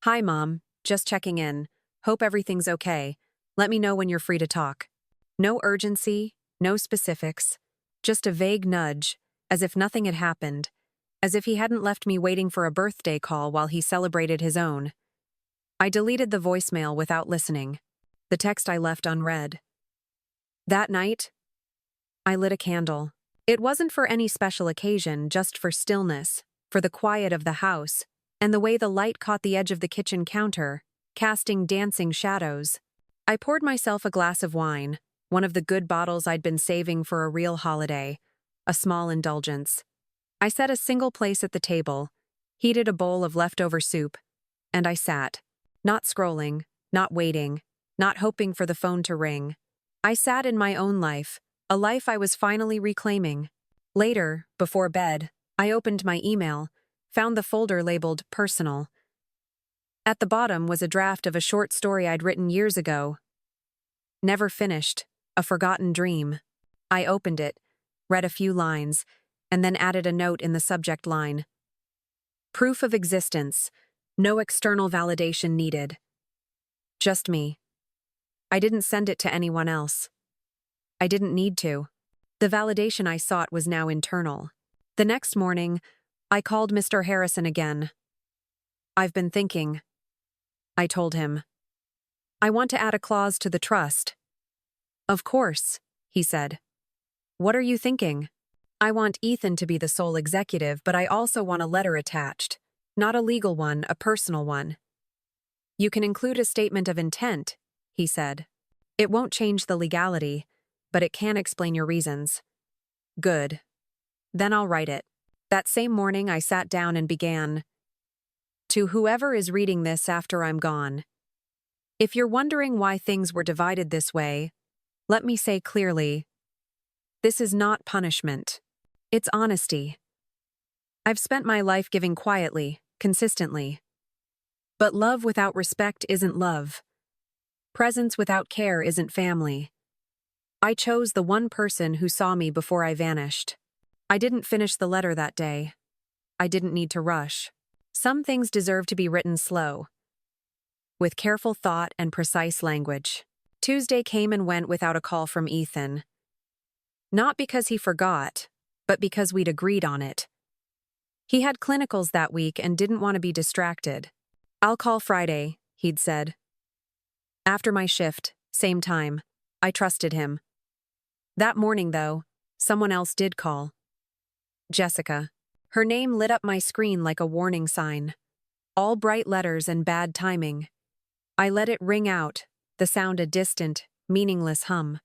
"Hi, Mom, just checking in. Hope everything's okay. Let me know when you're free to talk." No urgency, no specifics, just a vague nudge, as if nothing had happened, as if he hadn't left me waiting for a birthday call while he celebrated his own. I deleted the voicemail without listening. The text I left unread. That night, I lit a candle. It wasn't for any special occasion, just for stillness, for the quiet of the house, and the way the light caught the edge of the kitchen counter, casting dancing shadows. I poured myself a glass of wine, one of the good bottles I'd been saving for a real holiday, a small indulgence. I set a single place at the table, heated a bowl of leftover soup, and I sat, not scrolling, not waiting, not hoping for the phone to ring. I sat in my own life, a life I was finally reclaiming. Later, before bed, I opened my email, found the folder labeled Personal. At the bottom was a draft of a short story I'd written years ago. Never finished, a forgotten dream. I opened it, read a few lines, and then added a note in the subject line. Proof of existence, no external validation needed. Just me. I didn't send it to anyone else. I didn't need to. The validation I sought was now internal. The next morning, I called Mr. Harrison again. "I've been thinking," I told him. "I want to add a clause to the trust." "Of course," he said. "What are you thinking?" "I want Ethan to be the sole executive, but I also want a letter attached. Not a legal one, a personal one." "You can include a statement of intent," he said. "It won't change the legality, but it can explain your reasons." "Good. Then I'll write it." That same morning I sat down and began. To whoever is reading this after I'm gone. If you're wondering why things were divided this way, let me say clearly, this is not punishment. It's honesty. I've spent my life giving quietly, consistently. But love without respect isn't love. Presence without care isn't family. I chose the one person who saw me before I vanished. I didn't finish the letter that day. I didn't need to rush. Some things deserve to be written slow, with careful thought and precise language. Tuesday came and went without a call from Ethan. Not because he forgot, but because we'd agreed on it. He had clinicals that week and didn't want to be distracted. "I'll call Friday," he'd said. After my shift, same time. I trusted him. That morning, though, someone else did call. Jessica. Her name lit up my screen like a warning sign. All bright letters and bad timing. I let it ring out, the sound a distant, meaningless hum.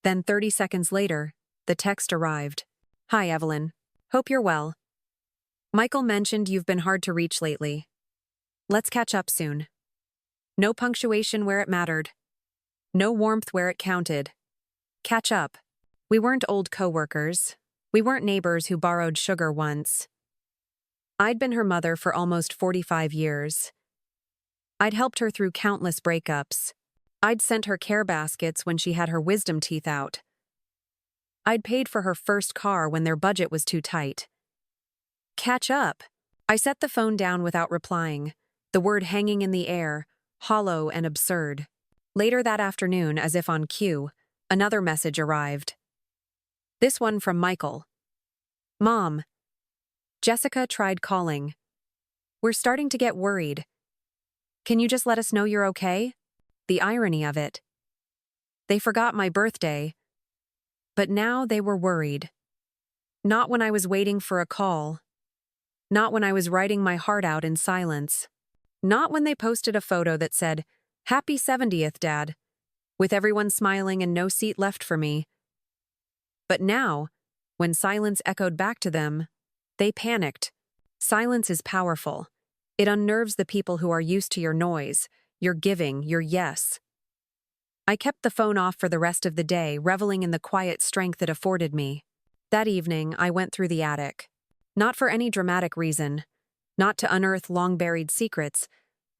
Then 30 seconds later, the text arrived. "Hi, Evelyn. Hope you're well. Michael mentioned you've been hard to reach lately. Let's catch up soon." No punctuation where it mattered. No warmth where it counted. Catch up. We weren't old coworkers. We weren't neighbors who borrowed sugar once. I'd been her mother for almost 45 years. I'd helped her through countless breakups. I'd sent her care baskets when she had her wisdom teeth out. I'd paid for her first car when their budget was too tight. Catch up. I set the phone down without replying, the word hanging in the air, hollow and absurd. Later that afternoon, as if on cue, another message arrived. This one from Michael. "Mom. Jessica tried calling. We're starting to get worried. Can you just let us know you're okay?" The irony of it. They forgot my birthday, but now they were worried. Not when I was waiting for a call. Not when I was writing my heart out in silence. Not when they posted a photo that said, "Happy 70th, Dad," with everyone smiling and no seat left for me. But now, when silence echoed back to them, they panicked. Silence is powerful. It unnerves the people who are used to your noise, your giving, your yes. I kept the phone off for the rest of the day, reveling in the quiet strength it afforded me. That evening, I went through the attic. Not for any dramatic reason, not to unearth long-buried secrets,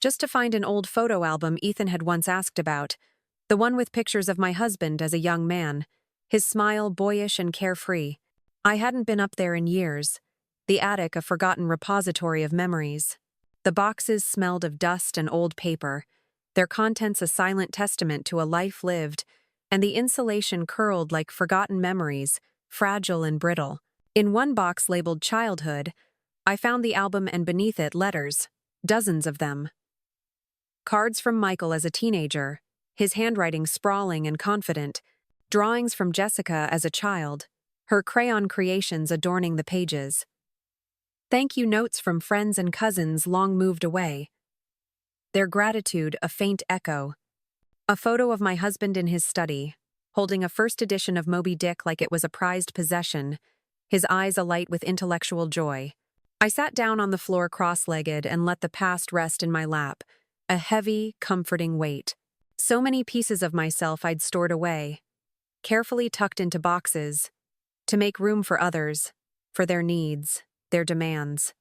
just to find an old photo album Ethan had once asked about, the one with pictures of my husband as a young man, his smile boyish and carefree. I hadn't been up there in years, the attic a forgotten repository of memories. The boxes smelled of dust and old paper, their contents a silent testament to a life lived, and the insulation curled like forgotten memories, fragile and brittle. In one box labeled Childhood, I found the album and beneath it letters, dozens of them. Cards from Michael as a teenager, his handwriting sprawling and confident, drawings from Jessica as a child, her crayon creations adorning the pages. Thank you notes from friends and cousins long moved away. Their gratitude a faint echo. A photo of my husband in his study, holding a first edition of Moby Dick like it was a prized possession, his eyes alight with intellectual joy. I sat down on the floor cross-legged and let the past rest in my lap, a heavy, comforting weight. So many pieces of myself I'd stored away, carefully tucked into boxes, to make room for others, for their needs, their demands.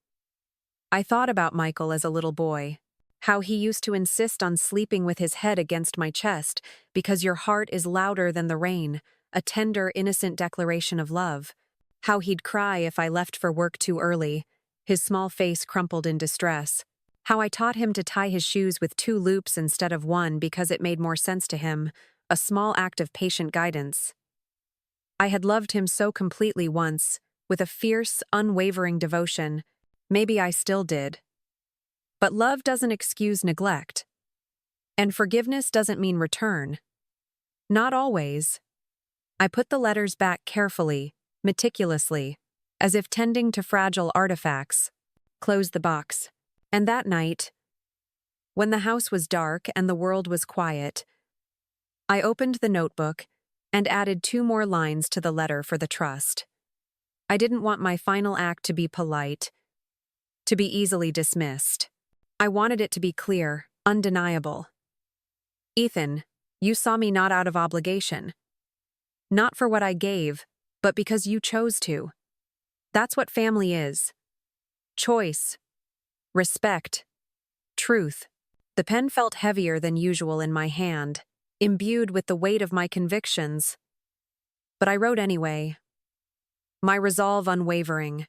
I thought about Michael as a little boy, how he used to insist on sleeping with his head against my chest because your heart is louder than the rain, a tender, innocent declaration of love. How he'd cry if I left for work too early, his small face crumpled in distress. How I taught him to tie his shoes with 2 loops instead of 1 because it made more sense to him, a small act of patient guidance. I had loved him so completely once, with a fierce, unwavering devotion. Maybe I still did. But love doesn't excuse neglect. And forgiveness doesn't mean return. Not always. I put the letters back carefully, meticulously, as if tending to fragile artifacts, closed the box. And that night, when the house was dark and the world was quiet, I opened the notebook and added 2 more lines to the letter for the trust. I didn't want my final act to be polite, to be easily dismissed. I wanted it to be clear, undeniable. Ethan, you saw me not out of obligation. Not for what I gave, but because you chose to. That's what family is. Choice. Respect. Truth. The pen felt heavier than usual in my hand, imbued with the weight of my convictions. But I wrote anyway. My resolve unwavering.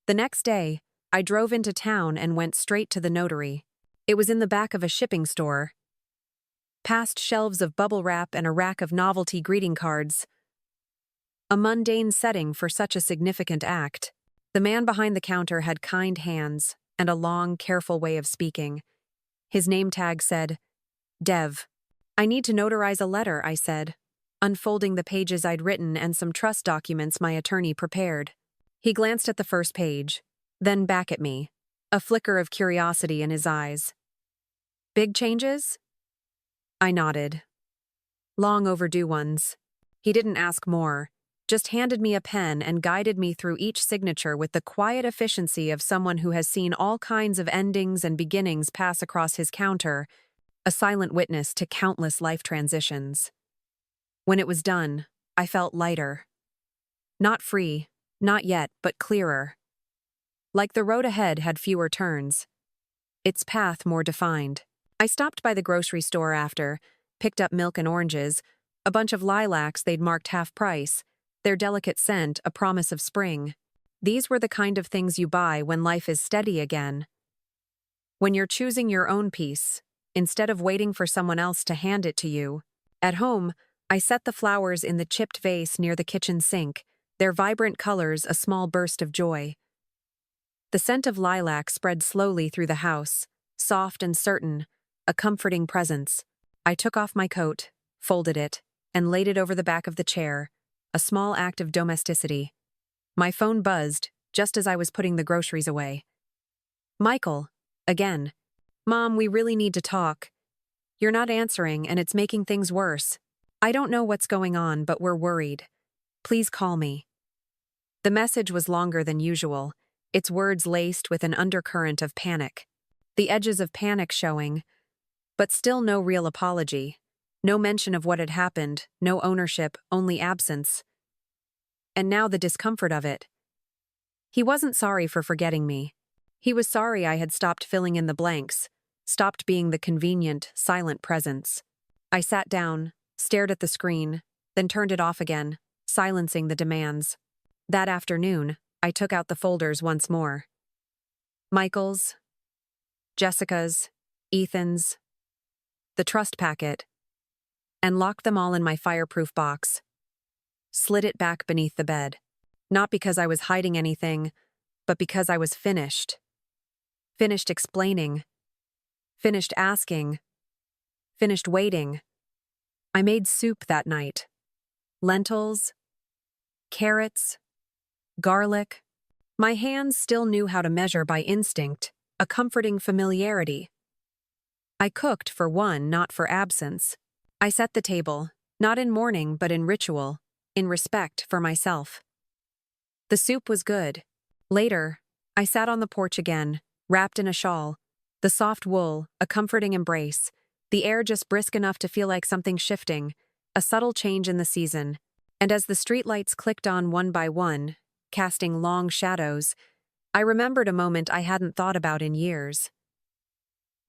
The next day, I drove into town and went straight to the notary. It was in the back of a shipping store. Past shelves of bubble wrap and a rack of novelty greeting cards. A mundane setting for such a significant act. The man behind the counter had kind hands and a long, careful way of speaking. His name tag said, Dev. I need to notarize a letter, I said, unfolding the pages I'd written and some trust documents my attorney prepared. He glanced at the first page, then back at me, a flicker of curiosity in his eyes. Big changes? I nodded. Long overdue ones. He didn't ask more, just handed me a pen and guided me through each signature with the quiet efficiency of someone who has seen all kinds of endings and beginnings pass across his counter, a silent witness to countless life transitions. When it was done, I felt lighter. Not free, not yet, but clearer. Like the road ahead had fewer turns. Its path more defined. I stopped by the grocery store after, picked up milk and oranges, a bunch of lilacs they'd marked half price, their delicate scent a promise of spring. These were the kind of things you buy when life is steady again. When you're choosing your own peace, instead of waiting for someone else to hand it to you. At home, I set the flowers in the chipped vase near the kitchen sink, their vibrant colors a small burst of joy. The scent of lilac spread slowly through the house, soft and certain, a comforting presence. I took off my coat, folded it, and laid it over the back of the chair, a small act of domesticity. My phone buzzed, just as I was putting the groceries away. Michael, again. Mom, we really need to talk. You're not answering, and it's making things worse. I don't know what's going on, but we're worried. Please call me. The message was longer than usual, its words laced with an undercurrent of panic. The edges of panic showing, But still no real apology. No mention of what had happened, no ownership, only absence. And now the discomfort of it. He wasn't sorry for forgetting me. He was sorry I had stopped filling in the blanks, stopped being the convenient, silent presence. I sat down, stared at the screen, then turned it off again, silencing the demands. That afternoon, I took out the folders once more. Michael's, Jessica's, Ethan's, the trust packet, and locked them all in my fireproof box. Slid it back beneath the bed. Not because I was hiding anything, but because I was finished. Finished explaining. Finished asking. Finished waiting. I made soup that night. Lentils, carrots, garlic. My hands still knew how to measure by instinct, a comforting familiarity. I cooked for one, not for absence. I set the table, not in mourning but in ritual, in respect for myself. The soup was good. Later, I sat on the porch again, wrapped in a shawl, the soft wool, a comforting embrace, the air just brisk enough to feel like something shifting, a subtle change in the season. And as the streetlights clicked on one by one, casting long shadows, I remembered a moment I hadn't thought about in years.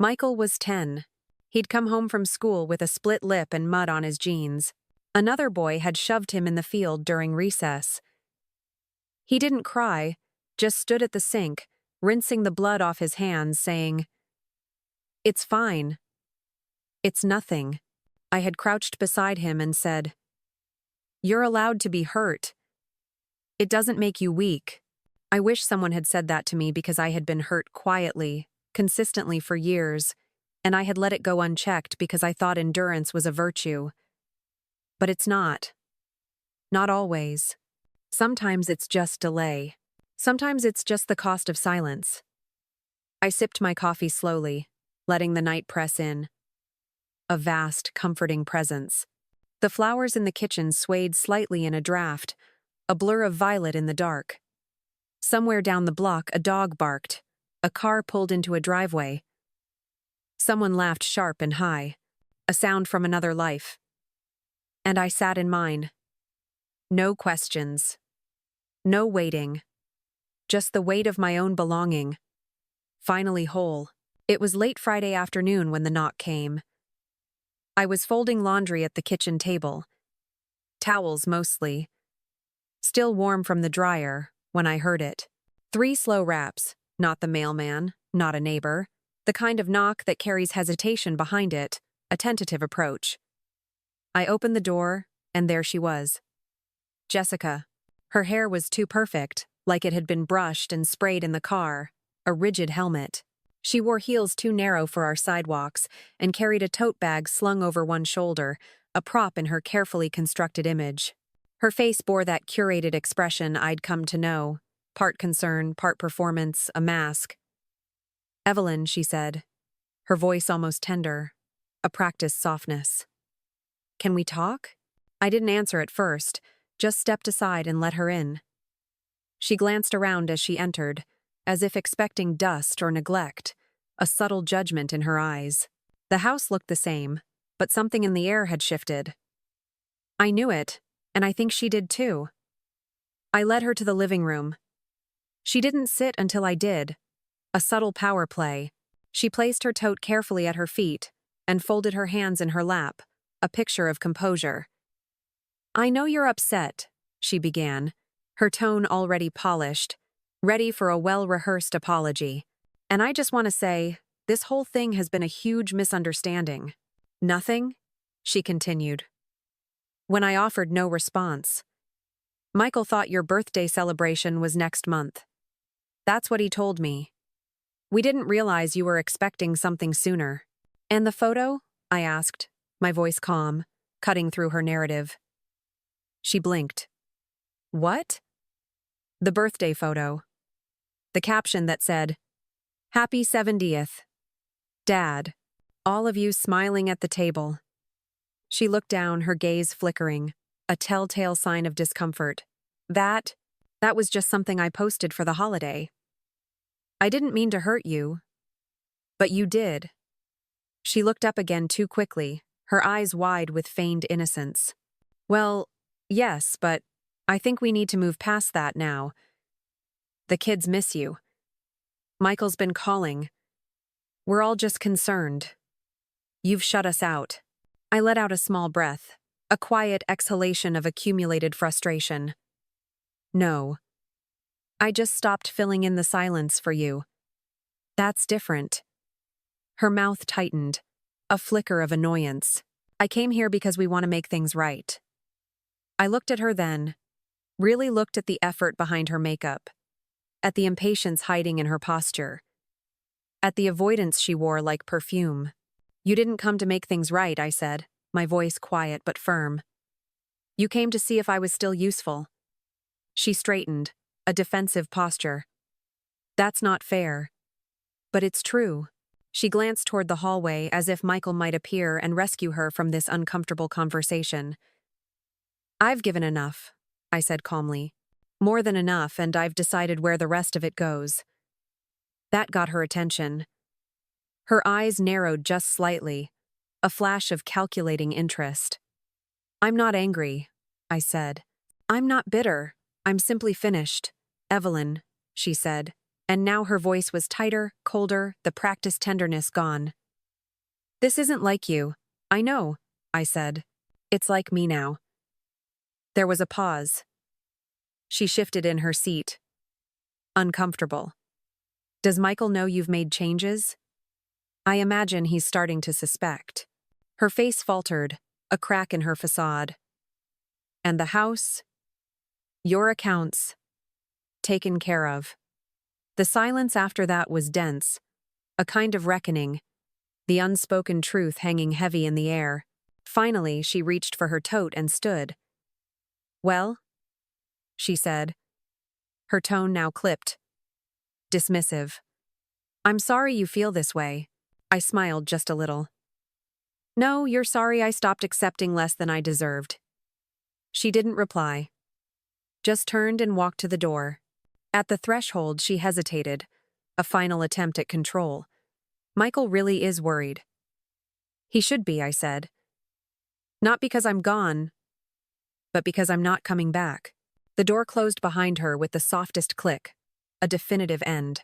Michael was 10. He'd come home from school with a split lip and mud on his jeans. Another boy had shoved him in the field during recess. He didn't cry, just stood at the sink, rinsing the blood off his hands, saying, "It's fine. It's nothing." I had crouched beside him and said, "You're allowed to be hurt. It doesn't make you weak." I wish someone had said that to me because I had been hurt quietly, consistently for years, and I had let it go unchecked because I thought endurance was a virtue. But it's not. Not always. Sometimes it's just delay. Sometimes it's just the cost of silence. I sipped my coffee slowly, letting the night press in. A vast, comforting presence. The flowers in the kitchen swayed slightly in a draft, a blur of violet in the dark. Somewhere down the block, a dog barked. A car pulled into a driveway. Someone laughed sharp and high, a sound from another life. And I sat in mine. No questions. No waiting. Just the weight of my own belonging. Finally whole. It was late Friday afternoon when the knock came. I was folding laundry at the kitchen table. Towels mostly. Still warm from the dryer when I heard it. 3 slow raps, not the mailman, not a neighbor. The kind of knock that carries hesitation behind it, a tentative approach. I opened the door, and there she was. Jessica. Her hair was too perfect, like it had been brushed and sprayed in the car, a rigid helmet. She wore heels too narrow for our sidewalks and carried a tote bag slung over one shoulder, a prop in her carefully constructed image. Her face bore that curated expression I'd come to know, part concern, part performance, a mask. "Evelyn," she said, her voice almost tender, a practiced softness. "Can we talk?" I didn't answer at first, just stepped aside and let her in. She glanced around as she entered, as if expecting dust or neglect, a subtle judgment in her eyes. The house looked the same, but something in the air had shifted. I knew it, and I think she did too. I led her to the living room. She didn't sit until I did. A subtle power play. She placed her tote carefully at her feet and folded her hands in her lap, a picture of composure. "I know you're upset," she began, her tone already polished, ready for a well-rehearsed apology. "And I just want to say, this whole thing has been a huge misunderstanding." "Nothing?" she continued. When I offered no response. "Michael thought your birthday celebration was next month. That's what he told me. We didn't realize you were expecting something sooner." "And the photo?" I asked, my voice calm, cutting through her narrative. She blinked. "What?" "The birthday photo. The caption that said, 'Happy 70th. Dad. All of you smiling at the table.'" She looked down, her gaze flickering, a telltale sign of discomfort. That was just something I posted for the holiday. I didn't mean to hurt you. But you did." She looked up again too quickly, her eyes wide with feigned innocence. Well, yes, but I think we need to move past that now. The kids miss you. Michael's been calling. We're all just concerned. You've shut us out. I let out a small breath, a quiet exhalation of accumulated frustration. No. I just stopped filling in the silence for you. That's different. Her mouth tightened, a flicker of annoyance. I came here because we want to make things right. I looked at her then, really looked at the effort behind her makeup, at the impatience hiding in her posture, at the avoidance she wore like perfume. You didn't come to make things right, I said, my voice quiet but firm. You came to see if I was still useful. She straightened, a defensive posture. That's not fair. But it's true. She glanced toward the hallway as if Michael might appear and rescue her from this uncomfortable conversation. I've given enough, I said calmly. More than enough, and I've decided where the rest of it goes. That got her attention. Her eyes narrowed just slightly, a flash of calculating interest. I'm not angry, I said. I'm not bitter. I'm simply finished. Evelyn, she said, and now her voice was tighter, colder, the practiced tenderness gone. This isn't like you. I know, I said. It's like me now. There was a pause. She shifted in her seat. Uncomfortable. Does Michael know you've made changes? I imagine he's starting to suspect. Her face faltered, a crack in her facade. And the house? Your accounts. Taken care of. The silence after that was dense, a kind of reckoning, the unspoken truth hanging heavy in the air. Finally, she reached for her tote and stood. Well? She said. Her tone now clipped. Dismissive. I'm sorry you feel this way. I smiled just a little. No, you're sorry I stopped accepting less than I deserved. She didn't reply. Just turned and walked to the door. At the threshold, she hesitated, a final attempt at control. Michael really is worried. He should be, I said. Not because I'm gone, but because I'm not coming back. The door closed behind her with the softest click, a definitive end.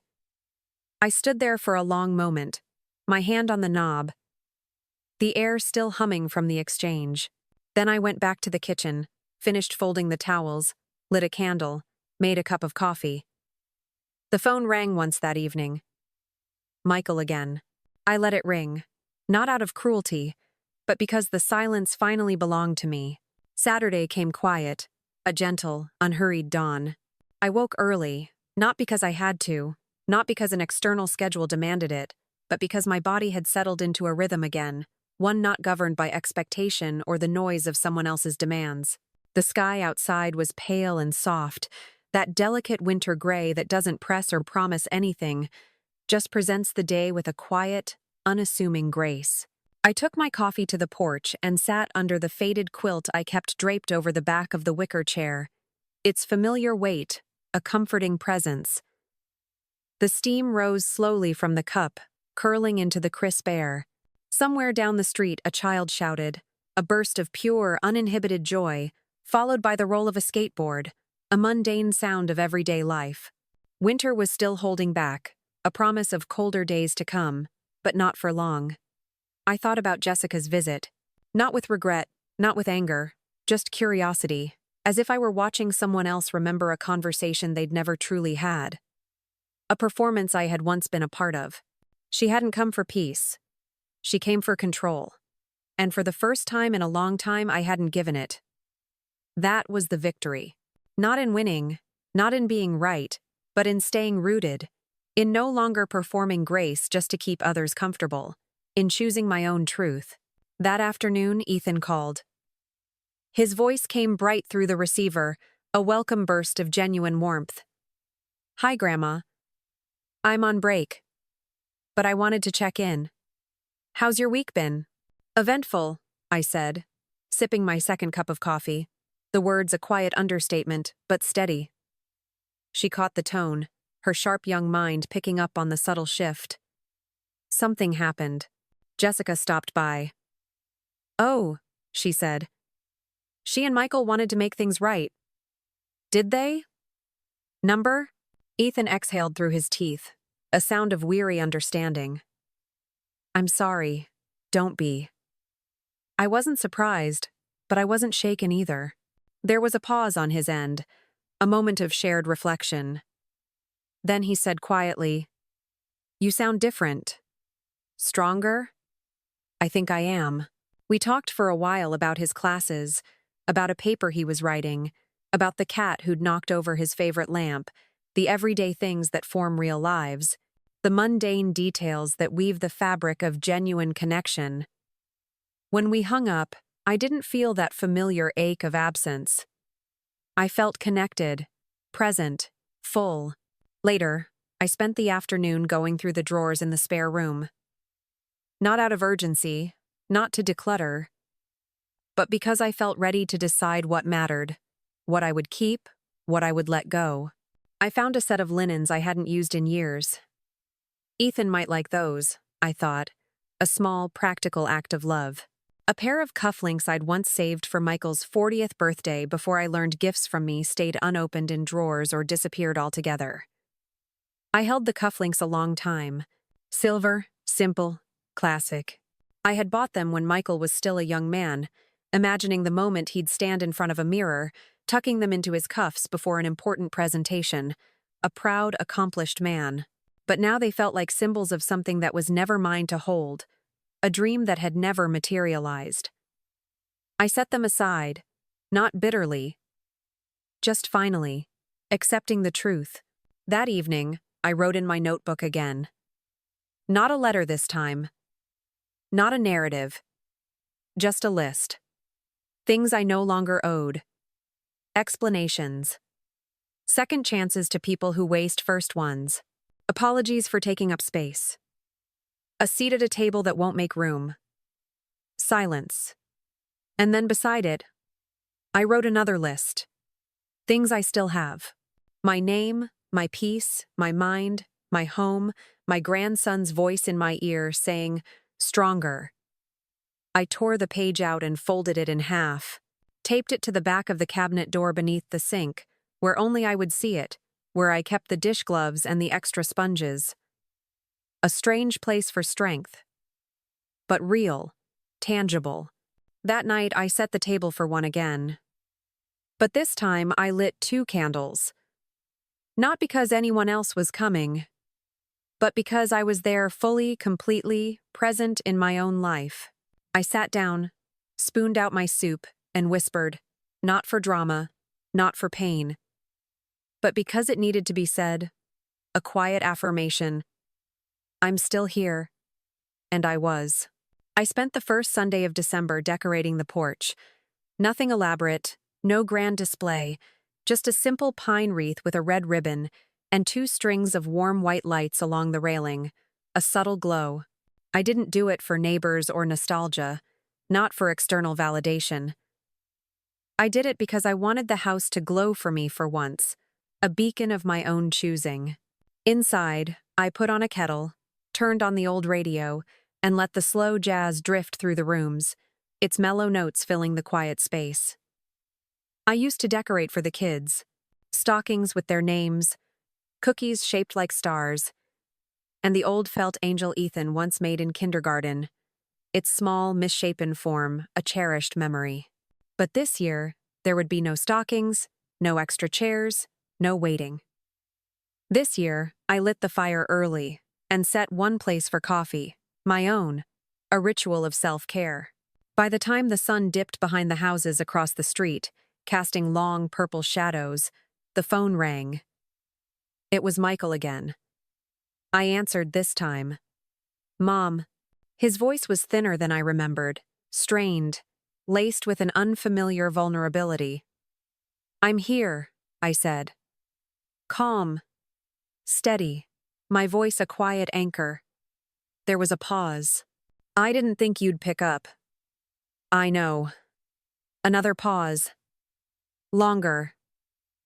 I stood there for a long moment, my hand on the knob, the air still humming from the exchange. Then I went back to the kitchen, finished folding the towels, lit a candle, made a cup of coffee. The phone rang once that evening. Michael again. I let it ring, not out of cruelty, but because the silence finally belonged to me. Saturday came quiet, a gentle, unhurried dawn. I woke early, not because I had to, not because an external schedule demanded it, but because my body had settled into a rhythm again, one not governed by expectation or the noise of someone else's demands. The sky outside was pale and soft, that delicate winter gray that doesn't press or promise anything, just presents the day with a quiet, unassuming grace. I took my coffee to the porch and sat under the faded quilt I kept draped over the back of the wicker chair, its familiar weight, a comforting presence. The steam rose slowly from the cup, curling into the crisp air. Somewhere down the street, a child shouted, a burst of pure, uninhibited joy, followed by the roll of a skateboard, a mundane sound of everyday life. Winter was still holding back, a promise of colder days to come, but not for long. I thought about Jessica's visit, not with regret, not with anger, just curiosity, as if I were watching someone else remember a conversation they'd never truly had. A performance I had once been a part of. She hadn't come for peace. She came for control. And for the first time in a long time, I hadn't given it. That was the victory. Not in winning, not in being right, but in staying rooted, in no longer performing grace just to keep others comfortable, in choosing my own truth. That afternoon, Ethan called. His voice came bright through the receiver, a welcome burst of genuine warmth. Hi, Grandma. I'm on break, but I wanted to check in. How's your week been? Eventful, I said, sipping my second cup of coffee. The words a quiet understatement, but steady. She caught the tone, her sharp young mind picking up on the subtle shift. Something happened. Jessica stopped by. "Oh," she said. "She and Michael wanted to make things right. Did they? Number?" Ethan exhaled through his teeth, a sound of weary understanding. "I'm sorry. Don't be." I wasn't surprised, but I wasn't shaken either. There was a pause on his end, a moment of shared reflection. Then he said quietly, "You sound different. Stronger?" "I think I am." We talked for a while about his classes, about a paper he was writing, about the cat who'd knocked over his favorite lamp, the everyday things that form real lives, the mundane details that weave the fabric of genuine connection. When we hung up, I didn't feel that familiar ache of absence. I felt connected, present, full. Later, I spent the afternoon going through the drawers in the spare room. Not out of urgency, not to declutter, but because I felt ready to decide what mattered, what I would keep, what I would let go. I found a set of linens I hadn't used in years. Ethan might like those, I thought, a small, practical act of love. A pair of cufflinks I'd once saved for Michael's 40th birthday before I learned gifts from me stayed unopened in drawers or disappeared altogether. I held the cufflinks a long time. Silver, simple, classic. I had bought them when Michael was still a young man, imagining the moment he'd stand in front of a mirror, tucking them into his cuffs before an important presentation, a proud, accomplished man. But now they felt like symbols of something that was never mine to hold, a dream that had never materialized. I set them aside, not bitterly, just finally, accepting the truth. That evening, I wrote in my notebook again. Not a letter this time. Not a narrative. Just a list. Things I no longer owed. Explanations. Second chances to people who waste first ones. Apologies for taking up space. A seat at a table that won't make room. Silence. And then beside it, I wrote another list. Things I still have. My name, my peace, my mind, my home, my grandson's voice in my ear saying, "Stronger." I tore the page out and folded it in half, taped it to the back of the cabinet door beneath the sink, where only I would see it, where I kept the dish gloves and the extra sponges. A strange place for strength. But real, tangible. That night I set the table for one again. But this time I lit 2 candles. Not because anyone else was coming, but because I was there fully, completely, present in my own life. I sat down, spooned out my soup, and whispered, not for drama, not for pain, but because it needed to be said, a quiet affirmation. I'm still here. And I was. I spent the first Sunday of December decorating the porch. Nothing elaborate, no grand display, just a simple pine wreath with a red ribbon and 2 strings of warm white lights along the railing, a subtle glow. I didn't do it for neighbors or nostalgia, not for external validation. I did it because I wanted the house to glow for me for once, a beacon of my own choosing. Inside, I put on a kettle, turned on the old radio, and let the slow jazz drift through the rooms, its mellow notes filling the quiet space. I used to decorate for the kids, stockings with their names, cookies shaped like stars, and the old felt angel Ethan once made in kindergarten, its small, misshapen form, a cherished memory. But this year, there would be no stockings, no extra chairs, no waiting. This year, I lit the fire early and set one place for coffee, my own, a ritual of self-care. By the time the sun dipped behind the houses across the street, casting long purple shadows, the phone rang. It was Michael again. I answered this time. "Mom." His voice was thinner than I remembered, strained, laced with an unfamiliar vulnerability. "I'm here," I said. Calm, steady, my voice a quiet anchor. There was a pause. "I didn't think you'd pick up." "I know." Another pause. Longer.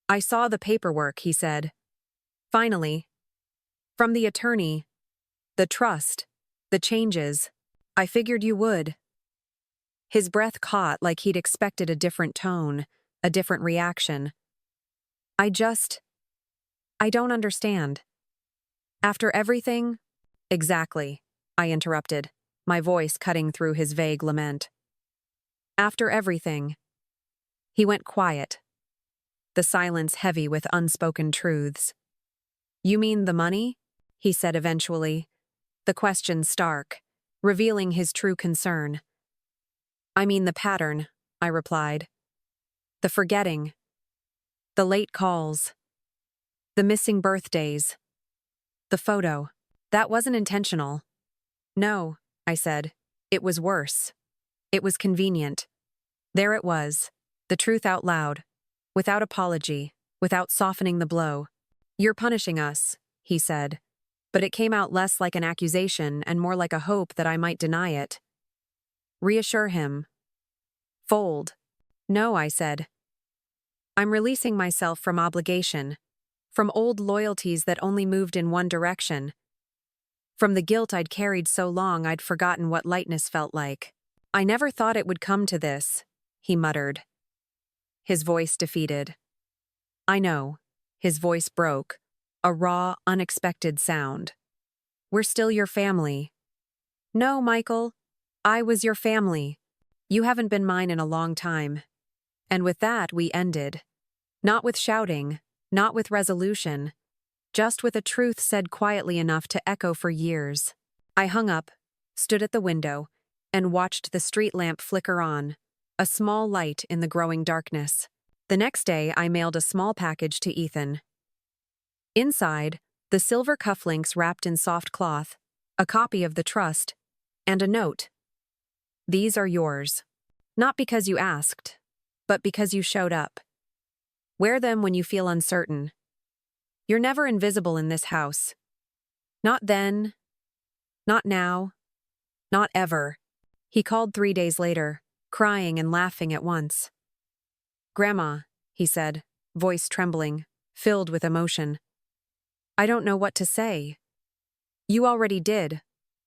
"I saw the paperwork," he said. Finally. From the attorney. The trust. The changes. I figured you would. His breath caught like he'd expected a different tone, a different reaction. I don't understand. After everything? Exactly, I interrupted, my voice cutting through his vague lament. After everything. He went quiet, the silence heavy with unspoken truths. You mean the money? He said eventually, the question stark, revealing his true concern. I mean the pattern, I replied. The forgetting. The late calls. The missing birthdays. The photo. That wasn't intentional. No, I said. It was worse. It was convenient. There it was, the truth out loud, without apology, without softening the blow. You're punishing us, he said. But it came out less like an accusation and more like a hope that I might deny it. Reassure him. Fold. No, I said. I'm releasing myself from obligation, from old loyalties that only moved in one direction, from the guilt I'd carried so long I'd forgotten what lightness felt like. I never thought it would come to this, he muttered. His voice defeated. I know. His voice broke, a raw, unexpected sound. We're still your family. No, Michael. I was your family. You haven't been mine in a long time. And with that, we ended. Not with shouting, not with resolution, just with a truth said quietly enough to echo for years. I hung up, stood at the window, and watched the street lamp flicker on, a small light in the growing darkness. The next day, I mailed a small package to Ethan. Inside, the silver cufflinks wrapped in soft cloth, a copy of the trust, and a note. These are yours. Not because you asked, but because you showed up. Wear them when you feel uncertain. You're never invisible in this house. Not then, not now, not ever. He called 3 days later, crying and laughing at once. Grandma, he said, voice trembling, filled with emotion. I don't know what to say. You already did,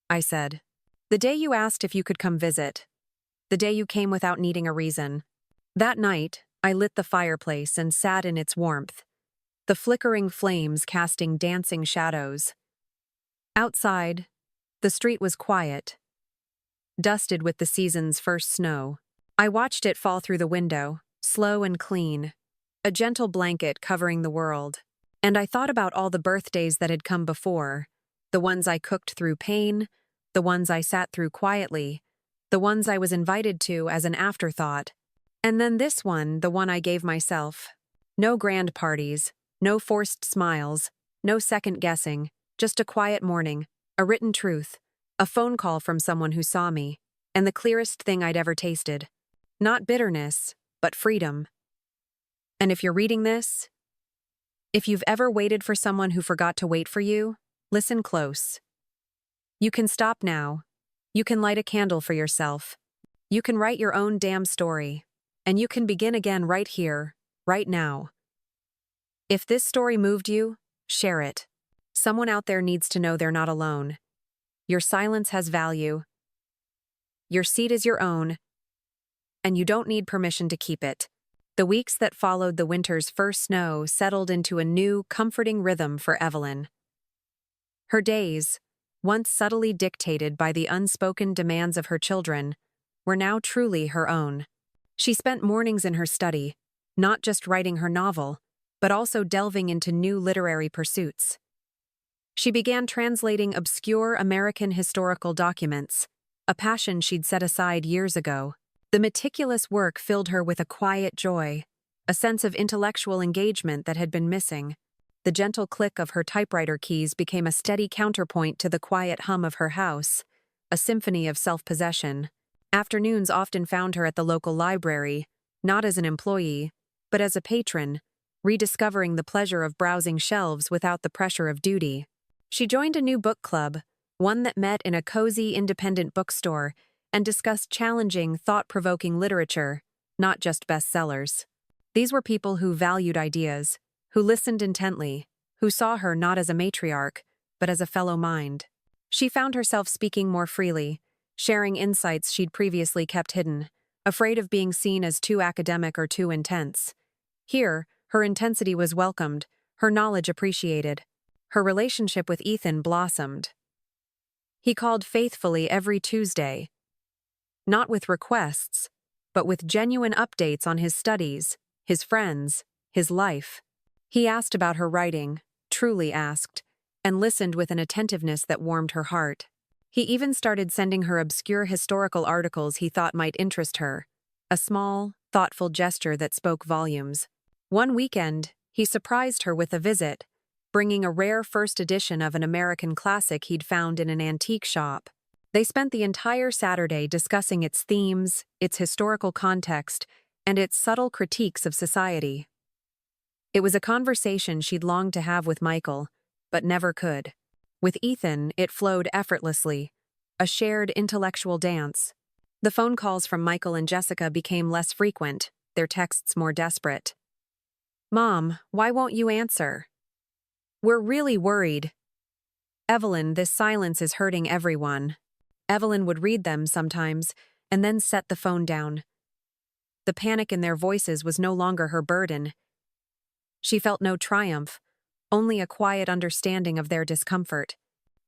I said. The day you asked if you could come visit. The day you came without needing a reason. That night, I lit the fireplace and sat in its warmth, the flickering flames casting dancing shadows. Outside, the street was quiet, dusted with the season's first snow. I watched it fall through the window, slow and clean, a gentle blanket covering the world. And I thought about all the birthdays that had come before, the ones I cooked through pain, the ones I sat through quietly, the ones I was invited to as an afterthought. And then this one, the one I gave myself. No grand parties, no forced smiles, no second guessing, just a quiet morning, a written truth, a phone call from someone who saw me, and the clearest thing I'd ever tasted. Not bitterness, but freedom. And if you're reading this, if you've ever waited for someone who forgot to wait for you, listen close. You can stop now. You can light a candle for yourself. You can write your own damn story. And you can begin again right here, right now. If this story moved you, share it. Someone out there needs to know they're not alone. Your silence has value. Your seat is your own, and you don't need permission to keep it. The weeks that followed the winter's first snow settled into a new, comforting rhythm for Evelyn. Her days, once subtly dictated by the unspoken demands of her children, were now truly her own. She spent mornings in her study, not just writing her novel, but also delving into new literary pursuits. She began translating obscure American historical documents, a passion she'd set aside years ago. The meticulous work filled her with a quiet joy, a sense of intellectual engagement that had been missing. The gentle click of her typewriter keys became a steady counterpoint to the quiet hum of her house, a symphony of self-possession. Afternoons often found her at the local library, not as an employee, but as a patron, rediscovering the pleasure of browsing shelves without the pressure of duty. She joined a new book club, one that met in a cozy independent bookstore and discussed challenging, thought-provoking literature, not just bestsellers. These were people who valued ideas, who listened intently, who saw her not as a matriarch, but as a fellow mind. She found herself speaking more freely, sharing insights she'd previously kept hidden, afraid of being seen as too academic or too intense. Here, her intensity was welcomed, her knowledge appreciated. Her relationship with Ethan blossomed. He called faithfully every Tuesday, not with requests, but with genuine updates on his studies, his friends, his life. He asked about her writing, truly asked, and listened with an attentiveness that warmed her heart. He even started sending her obscure historical articles he thought might interest her, a small, thoughtful gesture that spoke volumes. One weekend, he surprised her with a visit, bringing a rare first edition of an American classic he'd found in an antique shop. They spent the entire Saturday discussing its themes, its historical context, and its subtle critiques of society. It was a conversation she'd longed to have with Michael, but never could. With Ethan, it flowed effortlessly, a shared intellectual dance. The phone calls from Michael and Jessica became less frequent, their texts more desperate. "Mom, why won't you answer? We're really worried. Evelyn, this silence is hurting everyone." Evelyn would read them sometimes, and then set the phone down. The panic in their voices was no longer her burden. She felt no triumph, only a quiet understanding of their discomfort.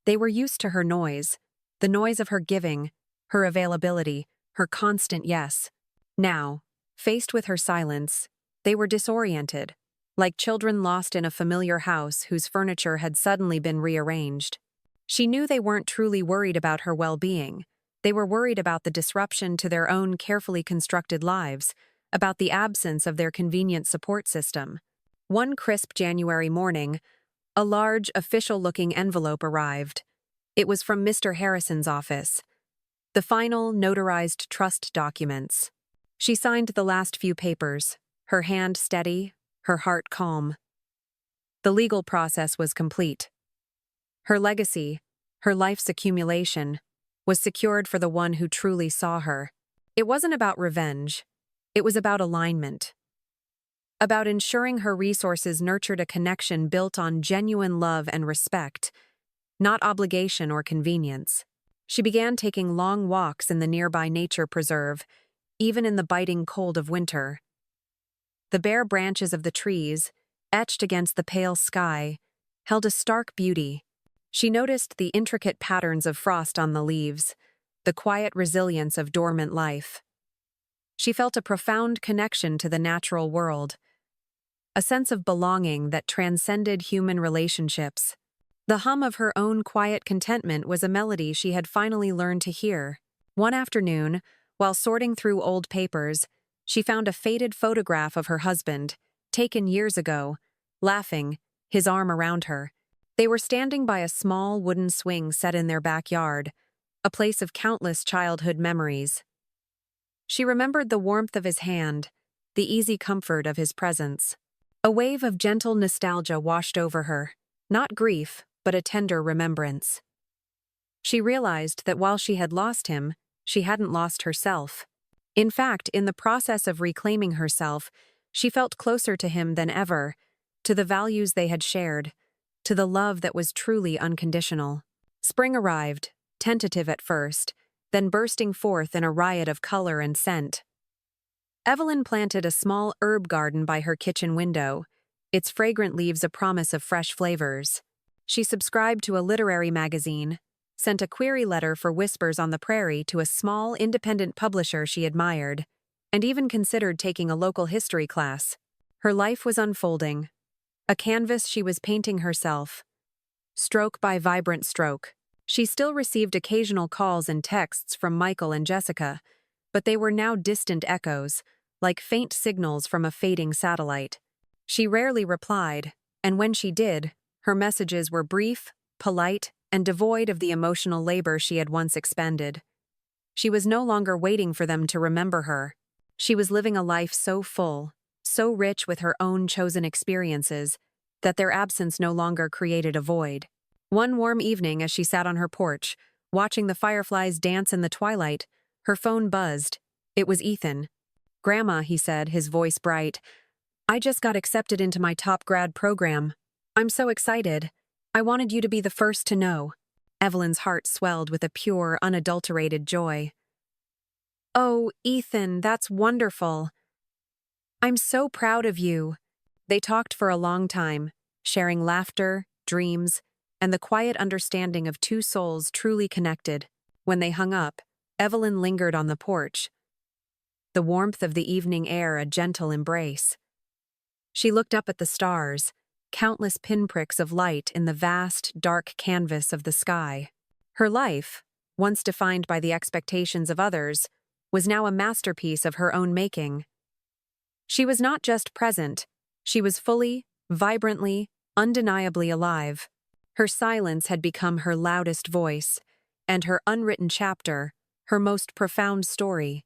They were used to her noise, the noise of her giving, her availability, her constant yes. Now, faced with her silence, they were disoriented, like children lost in a familiar house whose furniture had suddenly been rearranged. She knew they weren't truly worried about her well-being. They were worried about the disruption to their own carefully constructed lives, about the absence of their convenient support system. One crisp January morning, a large, official-looking envelope arrived. It was from Mr. Harrison's office. The final, notarized trust documents. She signed the last few papers, her hand steady, her heart calm. The legal process was complete. Her legacy, her life's accumulation, was secured for the one who truly saw her. It wasn't about revenge. It was about alignment. About ensuring her resources nurtured a connection built on genuine love and respect, not obligation or convenience. She began taking long walks in the nearby nature preserve, even in the biting cold of winter. The bare branches of the trees, etched against the pale sky, held a stark beauty. She noticed the intricate patterns of frost on the leaves, the quiet resilience of dormant life. She felt a profound connection to the natural world, a sense of belonging that transcended human relationships. The hum of her own quiet contentment was a melody she had finally learned to hear. One afternoon, while sorting through old papers, she found a faded photograph of her husband, taken years ago, laughing, his arm around her. They were standing by a small wooden swing set in their backyard, a place of countless childhood memories. She remembered the warmth of his hand, the easy comfort of his presence. A wave of gentle nostalgia washed over her, not grief, but a tender remembrance. She realized that while she had lost him, she hadn't lost herself. In fact, in the process of reclaiming herself, she felt closer to him than ever, to the values they had shared, to the love that was truly unconditional. Spring arrived, tentative at first, then bursting forth in a riot of color and scent. Evelyn planted a small herb garden by her kitchen window, its fragrant leaves a promise of fresh flavors. She subscribed to a literary magazine, sent a query letter for Whispers on the Prairie to a small, independent publisher she admired, and even considered taking a local history class. Her life was unfolding, a canvas she was painting herself, stroke by vibrant stroke. She still received occasional calls and texts from Michael and Jessica, but they were now distant echoes, like faint signals from a fading satellite. She rarely replied, and when she did, her messages were brief, polite, and devoid of the emotional labor she had once expended. She was no longer waiting for them to remember her. She was living a life so full, so rich with her own chosen experiences, that their absence no longer created a void. One warm evening as she sat on her porch, watching the fireflies dance in the twilight, her phone buzzed. It was Ethan. "Grandma," he said, his voice bright, "I just got accepted into my top grad program. I'm so excited. I wanted you to be the first to know." Evelyn's heart swelled with a pure, unadulterated joy. "Oh, Ethan, that's wonderful. I'm so proud of you." They talked for a long time, sharing laughter, dreams, and the quiet understanding of two souls truly connected. When they hung up, Evelyn lingered on the porch, the warmth of the evening air a gentle embrace. She looked up at the stars, countless pinpricks of light in the vast, dark canvas of the sky. Her life, once defined by the expectations of others, was now a masterpiece of her own making. She was not just present, she was fully, vibrantly, undeniably alive. Her silence had become her loudest voice, and her unwritten chapter, her most profound story.